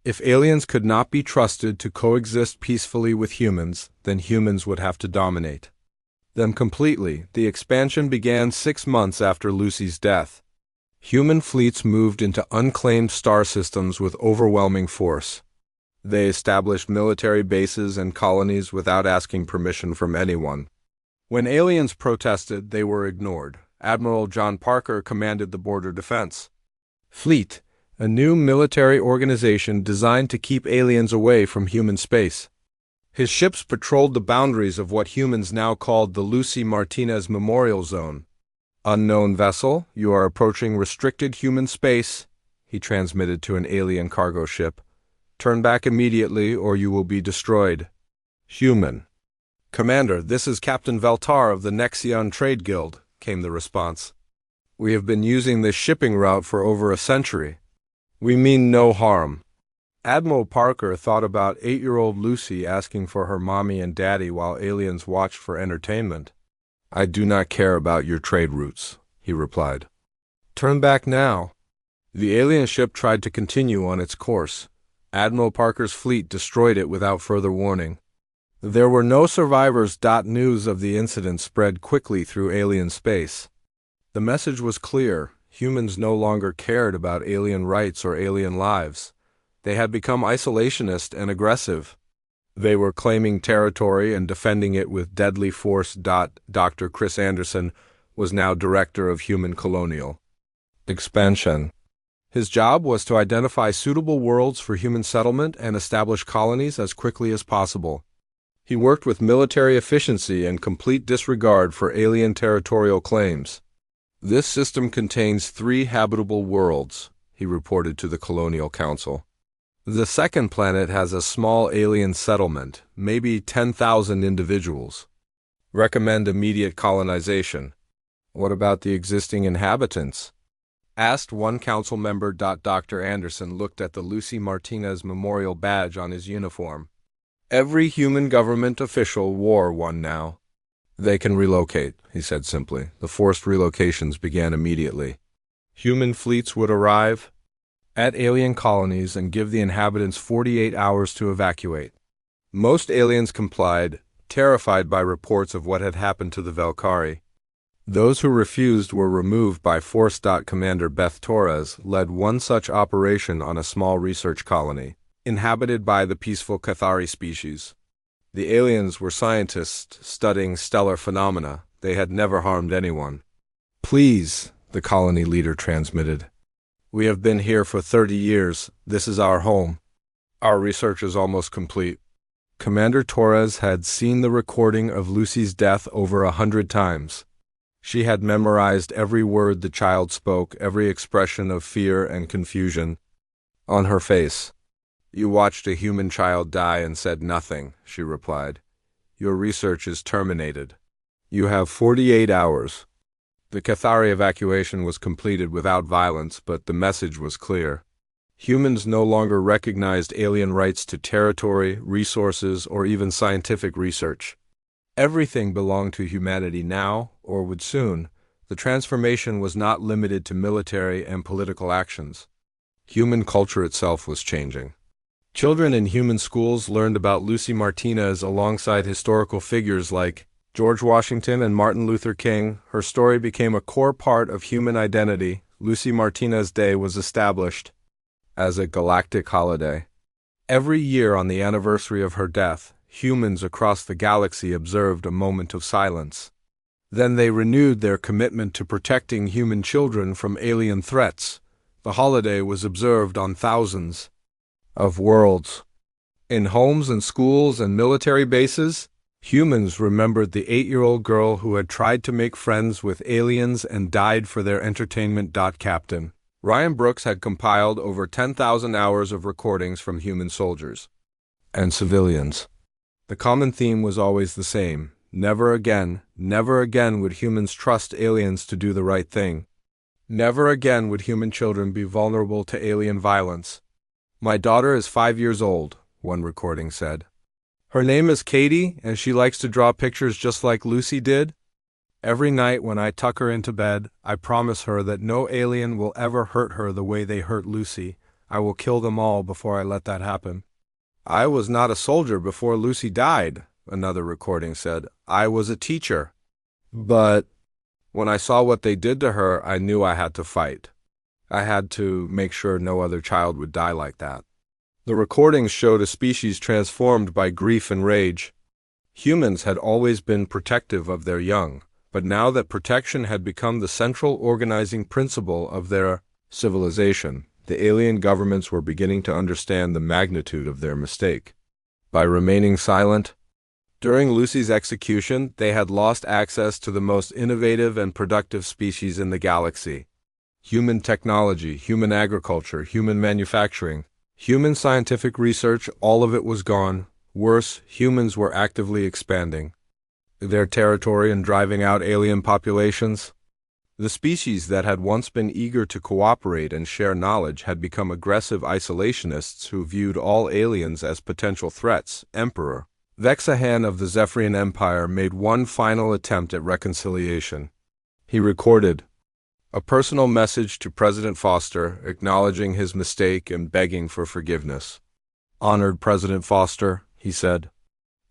If aliens could not be trusted to coexist peacefully with humans, then humans would have to dominate them completely. The expansion began 6 months after Lucy's death. Human fleets moved into unclaimed star systems with overwhelming force. They established military bases and colonies without asking permission from anyone. When aliens protested, they were ignored. Admiral John Parker commanded the Border Defense Fleet, a new military organization designed to keep aliens away from human space. His ships patrolled the boundaries of what humans now called the Lucy Martinez Memorial Zone. "Unknown vessel, you are approaching restricted human space," he transmitted to an alien cargo ship. "Turn back immediately or you will be destroyed." "Human." "Commander, this is Captain Veltar of the Nexion Trade Guild," came the response. "We have been using this shipping route for over a century. We mean no harm." Admiral Parker thought about 8-year-old Lucy asking for her mommy and daddy while aliens watched for entertainment. "I do not care about your trade routes," he replied. "Turn back now." The alien ship tried to continue on its course. Admiral Parker's fleet destroyed it without further warning. There were no survivors. News of the incident spread quickly through alien space. The message was clear. Humans no longer cared about alien rights or alien lives. They had become isolationist and aggressive. They were claiming territory and defending it with deadly force. Dr. Chris Anderson was now Director of Human Colonial Expansion. His job was to identify suitable worlds for human settlement and establish colonies as quickly as possible. He worked with military efficiency and complete disregard for alien territorial claims. "This system contains 3 habitable worlds," he reported to the Colonial Council. "The second planet has a small alien settlement, maybe 10,000 individuals. Recommend immediate colonization." "What about the existing inhabitants?" asked one council member. Dr. Anderson looked at the Lucy Martinez Memorial badge on his uniform. "Every human government official wore one now." "They can relocate," he said simply. The forced relocations began immediately. Human fleets would arrive at alien colonies and give the inhabitants 48 hours to evacuate. Most aliens complied, terrified by reports of what had happened to the Valkyrie. Those who refused were removed by force. Commander Beth Torres led one such operation on a small research colony, inhabited by the peaceful Cathari species. The aliens were scientists studying stellar phenomena. They had never harmed anyone. "Please," the colony leader transmitted. "We have been here for 30 years. This is our home. Our research is almost complete." Commander Torres had seen the recording of Lucy's death over 100 times. She had memorized every word the child spoke, every expression of fear and confusion on her face. "You watched a human child die and said nothing," she replied. "Your research is terminated. You have 48 hours. The Cathari evacuation was completed without violence, but the message was clear. Humans no longer recognized alien rights to territory, resources, or even scientific research. Everything belonged to humanity now, or would soon. The transformation was not limited to military and political actions. Human culture itself was changing. Children in human schools learned about Lucy Martinez alongside historical figures like George Washington and Martin Luther King. Her story became a core part of human identity. Lucy Martinez Day was established as a galactic holiday. Every year on the anniversary of her death, humans across the galaxy observed a moment of silence. Then they renewed their commitment to protecting human children from alien threats. The holiday was observed on thousands of worlds. In homes and schools and military bases, humans remembered the 8-year-old girl who had tried to make friends with aliens and died for their entertainment. Captain Ryan Brooks had compiled over 10,000 hours of recordings from human soldiers and civilians. The common theme was always the same. Never again would humans trust aliens to do the right thing. Never again would human children be vulnerable to alien violence. "My daughter is 5 years old," one recording said. "Her name is Katie, and she likes to draw pictures just like Lucy did. Every night when I tuck her into bed, I promise her that no alien will ever hurt her the way they hurt Lucy. I will kill them all before I let that happen." "I was not a soldier before Lucy died," another recording said. "I was a teacher. But when I saw what they did to her, I knew I had to fight. I had to make sure no other child would die like that." The recordings showed a species transformed by grief and rage. Humans had always been protective of their young, but now that protection had become the central organizing principle of their civilization, the alien governments were beginning to understand the magnitude of their mistake. By remaining silent during Lucy's execution, they had lost access to the most innovative and productive species in the galaxy. Human technology, human agriculture, human manufacturing, human scientific research, all of it was gone. Worse, humans were actively expanding their territory and driving out alien populations. The species that had once been eager to cooperate and share knowledge had become aggressive isolationists who viewed all aliens as potential threats. Emperor Vexahan of the Zephyrian Empire made one final attempt at reconciliation. He recorded a personal message to President Foster, acknowledging his mistake and begging for forgiveness. "Honored President Foster," he said,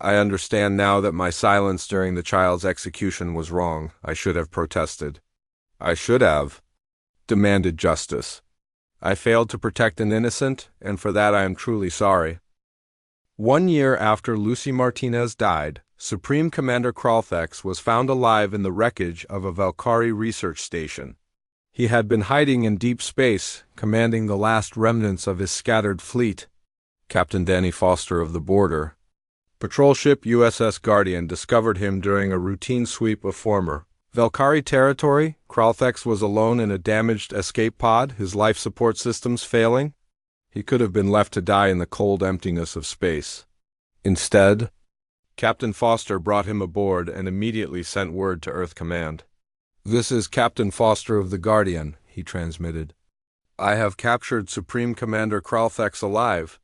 "I understand now that my silence during the child's execution was wrong. I should have protested. I should have demanded justice. I failed to protect an innocent, and for that I am truly sorry." 1 year after Lucy Martinez died, Supreme Commander Kralthex was found alive in the wreckage of a Valkyrie research station. He had been hiding in deep space, commanding the last remnants of his scattered fleet. Captain Danny Foster of the Border patrol ship USS Guardian discovered him during a routine sweep of former Valkyrie territory. Kralthex was alone in a damaged escape pod, his life support systems failing. He could have been left to die in the cold emptiness of space. Instead, Captain Foster brought him aboard and immediately sent word to Earth Command. "This is Captain Foster of the Guardian," he transmitted. "I have captured Supreme Commander Kralthex alive,"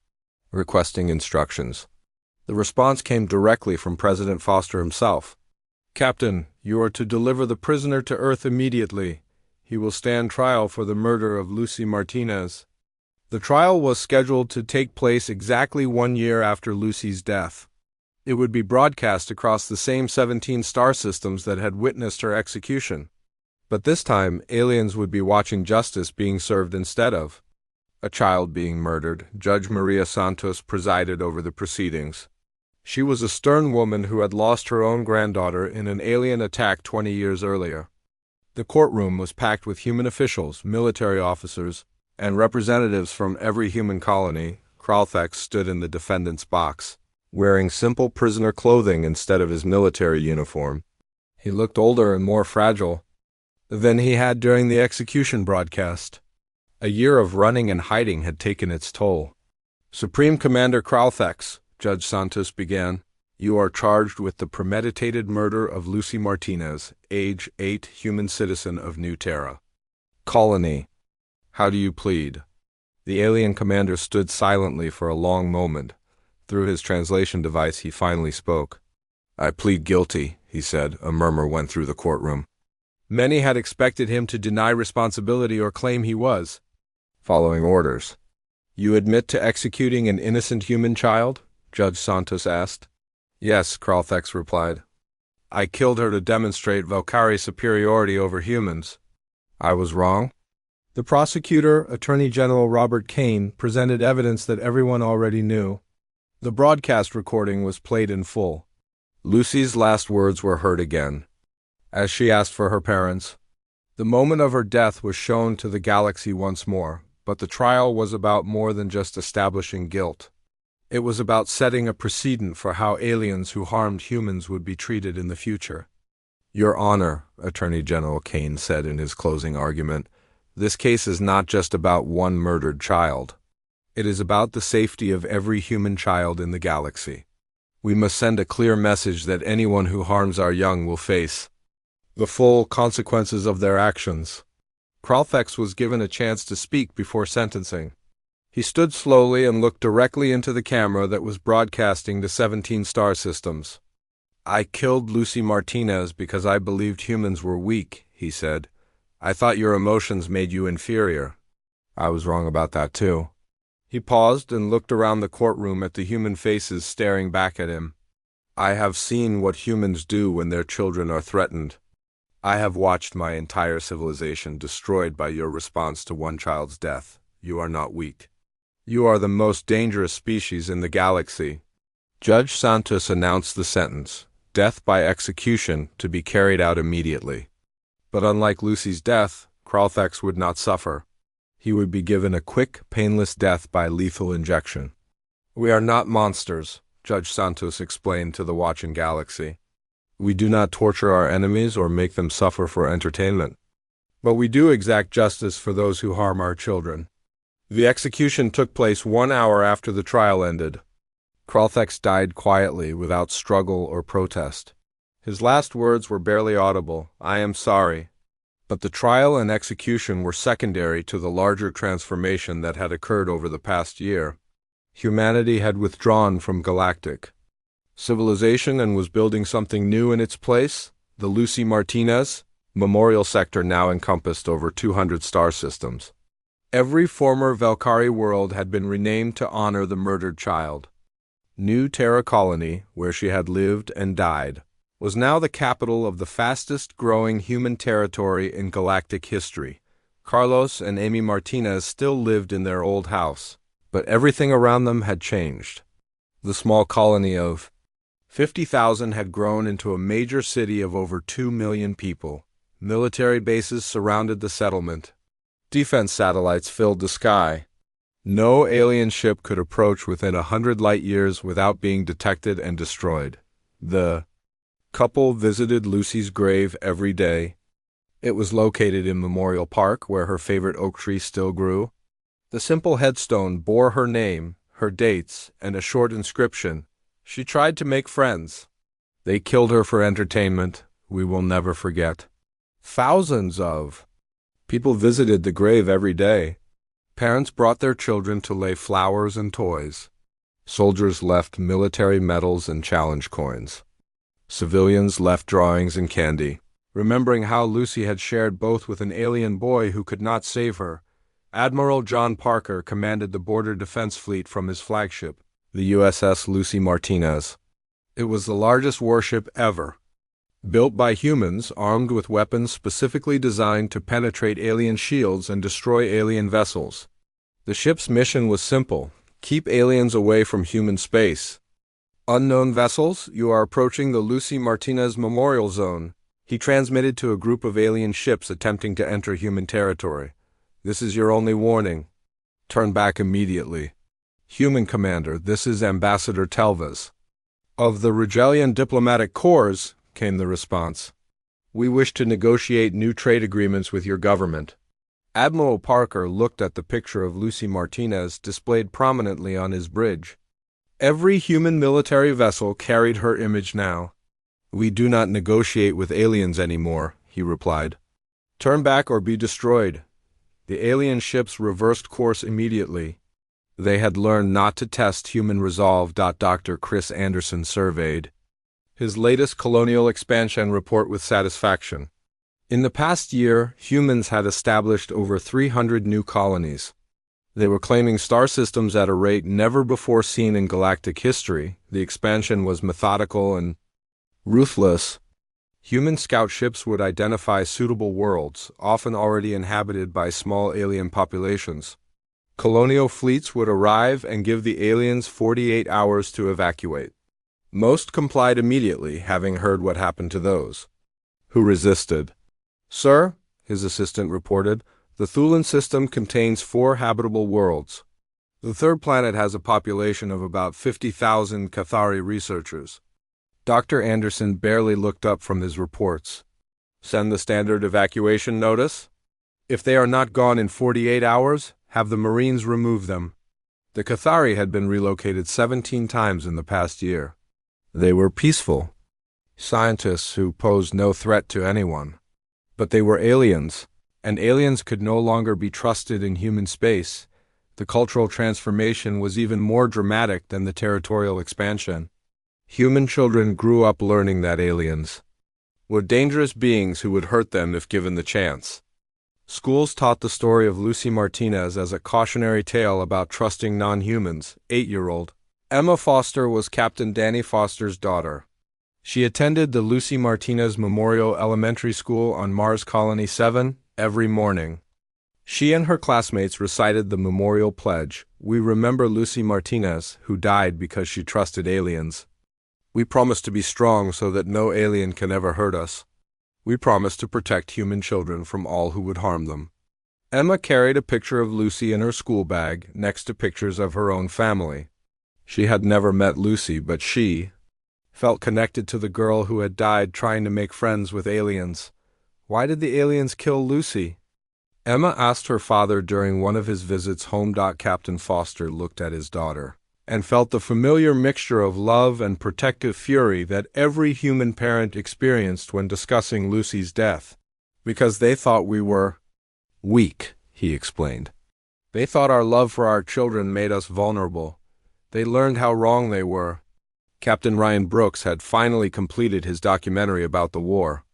requesting instructions. The response came directly from President Foster himself. "Captain, you are to deliver the prisoner to Earth immediately. He will stand trial for the murder of Lucy Martinez." The trial was scheduled to take place exactly 1 year after Lucy's death. It would be broadcast across the same 17 star systems that had witnessed her execution. But this time, aliens would be watching justice being served instead of a child being murdered. Judge Maria Santos presided over the proceedings. She was a stern woman who had lost her own granddaughter in an alien attack 20 years earlier. The courtroom was packed with human officials, military officers, and representatives from every human colony. Kralthex stood in the defendant's box, wearing simple prisoner clothing instead of his military uniform. He looked older and more fragile than he had during the execution broadcast. A year of running and hiding had taken its toll. "Supreme Commander Kralthex," Judge Santos began, "you are charged with the premeditated murder of Lucy Martinez, age 8, human citizen of New Terra Colony. How do you plead?" The alien commander stood silently for a long moment. Through his translation device, he finally spoke. "I plead guilty," he said. A murmur went through the courtroom. Many had expected him to deny responsibility or claim he was following orders. "You admit to executing an innocent human child?" Judge Santos asked. "Yes," Kralthex replied. "I killed her to demonstrate Valkyrie superiority over humans." "I was wrong?" The prosecutor, Attorney General Robert Kane, presented evidence that everyone already knew. The broadcast recording was played in full. Lucy's last words were heard again. as she asked for her parents. The moment of her death was shown to the galaxy once more, but the trial was about more than just establishing guilt. It was about setting a precedent for how aliens who harmed humans would be treated in the future. Your Honor, Attorney General Kane said in his closing argument, this case is not just about one murdered child. It is about the safety of every human child in the galaxy. We must send a clear message that anyone who harms our young will face the full consequences of their actions. Kralthex was given a chance to speak before sentencing. He stood slowly and looked directly into the camera that was broadcasting to 17 star systems. I killed Lucy Martinez because I believed humans were weak, he said. I thought your emotions made you inferior. I was wrong about that too. He paused and looked around the courtroom at the human faces staring back at him. I have seen what humans do when their children are threatened. I have watched my entire civilization destroyed by your response to one child's death. You are not weak. You are the most dangerous species in the galaxy. Judge Santos announced the sentence, death by execution, to be carried out immediately. But unlike Lucy's death, Kralthex would not suffer. He would be given a quick, painless death by lethal injection. We are not monsters, Judge Santos explained to the watching galaxy. We do not torture our enemies or make them suffer for entertainment. But we do exact justice for those who harm our children. The execution took place 1 hour after the trial ended. Kralthex died quietly, without struggle or protest. His last words were barely audible, I am sorry. But the trial and execution were secondary to the larger transformation that had occurred over the past year. Humanity had withdrawn from Galactic civilization and was building something new in its place. The Lucy Martinez Memorial Sector now encompassed over 200 star systems. Every former Valkyrie world had been renamed to honor the murdered child. New Terra Colony, where she had lived and died, was now the capital of the fastest-growing human territory in galactic history. Carlos and Amy Martinez still lived in their old house, but everything around them had changed. The small colony of 50,000 had grown into a major city of over 2 million people. Military bases surrounded the settlement. Defense satellites filled the sky. No alien ship could approach within 100 light-years without being detected and destroyed. The couple visited Lucy's grave every day. It was located in Memorial Park, where her favorite oak tree still grew. The simple headstone bore her name, her dates, and a short inscription. She tried to make friends. They killed her for entertainment. We will never forget. Thousands of people visited the grave every day. Parents brought their children to lay flowers and toys. Soldiers left military medals and challenge coins. Civilians left drawings and candy, remembering how Lucy had shared both with an alien boy who could not save her. Admiral John Parker commanded the Border Defense Fleet from his flagship, the USS Lucy Martinez. It was the largest warship ever. Built by humans, armed with weapons specifically designed to penetrate alien shields and destroy alien vessels. The ship's mission was simple: keep aliens away from human space. Unknown vessels, you are approaching the Lucy Martinez Memorial Zone, he transmitted to a group of alien ships attempting to enter human territory. This is your only warning. Turn back immediately. Human Commander, this is Ambassador Telvas. Of the Regelian Diplomatic Corps, came the response. We wish to negotiate new trade agreements with your government. Admiral Parker looked at the picture of Lucy Martinez displayed prominently on his bridge. Every human military vessel carried her image now. We do not negotiate with aliens anymore, he replied. Turn back or be destroyed. The alien ships reversed course immediately. They had learned not to test human resolve. Dr. Chris Anderson surveyed his latest colonial expansion report with satisfaction. In the past year, humans had established over 300 new colonies. They were claiming star systems at a rate never before seen in galactic history. The expansion was methodical and ruthless. Human scout ships would identify suitable worlds, often already inhabited by small alien populations. Colonial fleets would arrive and give the aliens 48 hours to evacuate. Most complied immediately, having heard what happened to those who resisted. "Sir," his assistant reported, "the Thulan system contains 4 habitable worlds. The third planet has a population of about 50,000 Cathari researchers." Dr. Anderson barely looked up from his reports. "Send the standard evacuation notice? If they are not gone in 48 hours, have the Marines remove them." The Cathari had been relocated 17 times in the past year. They were peaceful scientists who posed no threat to anyone. But they were aliens, and aliens could no longer be trusted in human space. The cultural transformation was even more dramatic than the territorial expansion. Human children grew up learning that aliens were dangerous beings who would hurt them if given the chance. Schools taught the story of Lucy Martinez as a cautionary tale about trusting non-humans. 8-year-old Emma Foster was Captain Danny Foster's daughter. She attended the Lucy Martinez Memorial Elementary School on Mars Colony 7 every morning. She and her classmates recited the memorial pledge, "We remember Lucy Martinez, who died because she trusted aliens. We promise to be strong so that no alien can ever hurt us. We promise to protect human children from all who would harm them." Emma carried a picture of Lucy in her school bag next to pictures of her own family. She had never met Lucy, but she felt connected to the girl who had died trying to make friends with aliens. Why did the aliens kill Lucy? Emma asked her father during one of his visits home. Captain Foster looked at his daughter and felt the familiar mixture of love and protective fury that every human parent experienced when discussing Lucy's death. "Because they thought we were weak," he explained. "They thought our love for our children made us vulnerable. They learned how wrong they were." Captain Ryan Brooks had finally completed his documentary about the war.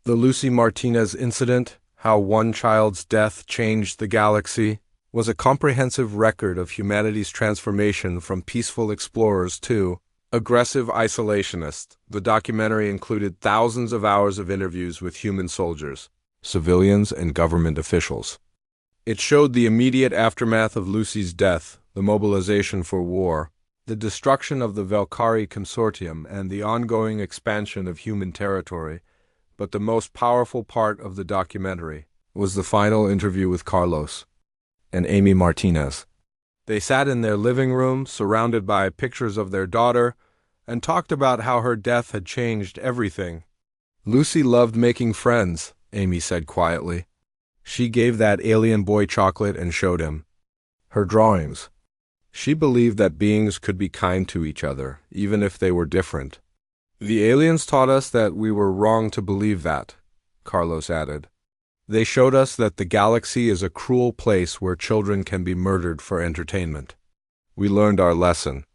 The Lucy Martinez incident, How One Child's Death Changed the Galaxy, was a comprehensive record of humanity's transformation from peaceful explorers to aggressive isolationists. The documentary included thousands of hours of interviews with human soldiers, civilians, and government officials. It showed the immediate aftermath of Lucy's death, the mobilization for war, the destruction of the Valkyrie Consortium, and the ongoing expansion of human territory. But the most powerful part of the documentary was the final interview with Carlos and Amy Martinez. They sat in their living room, surrounded by pictures of their daughter, and talked about how her death had changed everything. "Lucy loved making friends," Amy said quietly. "She gave that alien boy chocolate and showed him her drawings. She believed that beings could be kind to each other, even if they were different. The aliens taught us that we were wrong to believe that," Carlos added. "They showed us that the galaxy is a cruel place where children can be murdered for entertainment. We learned our lesson."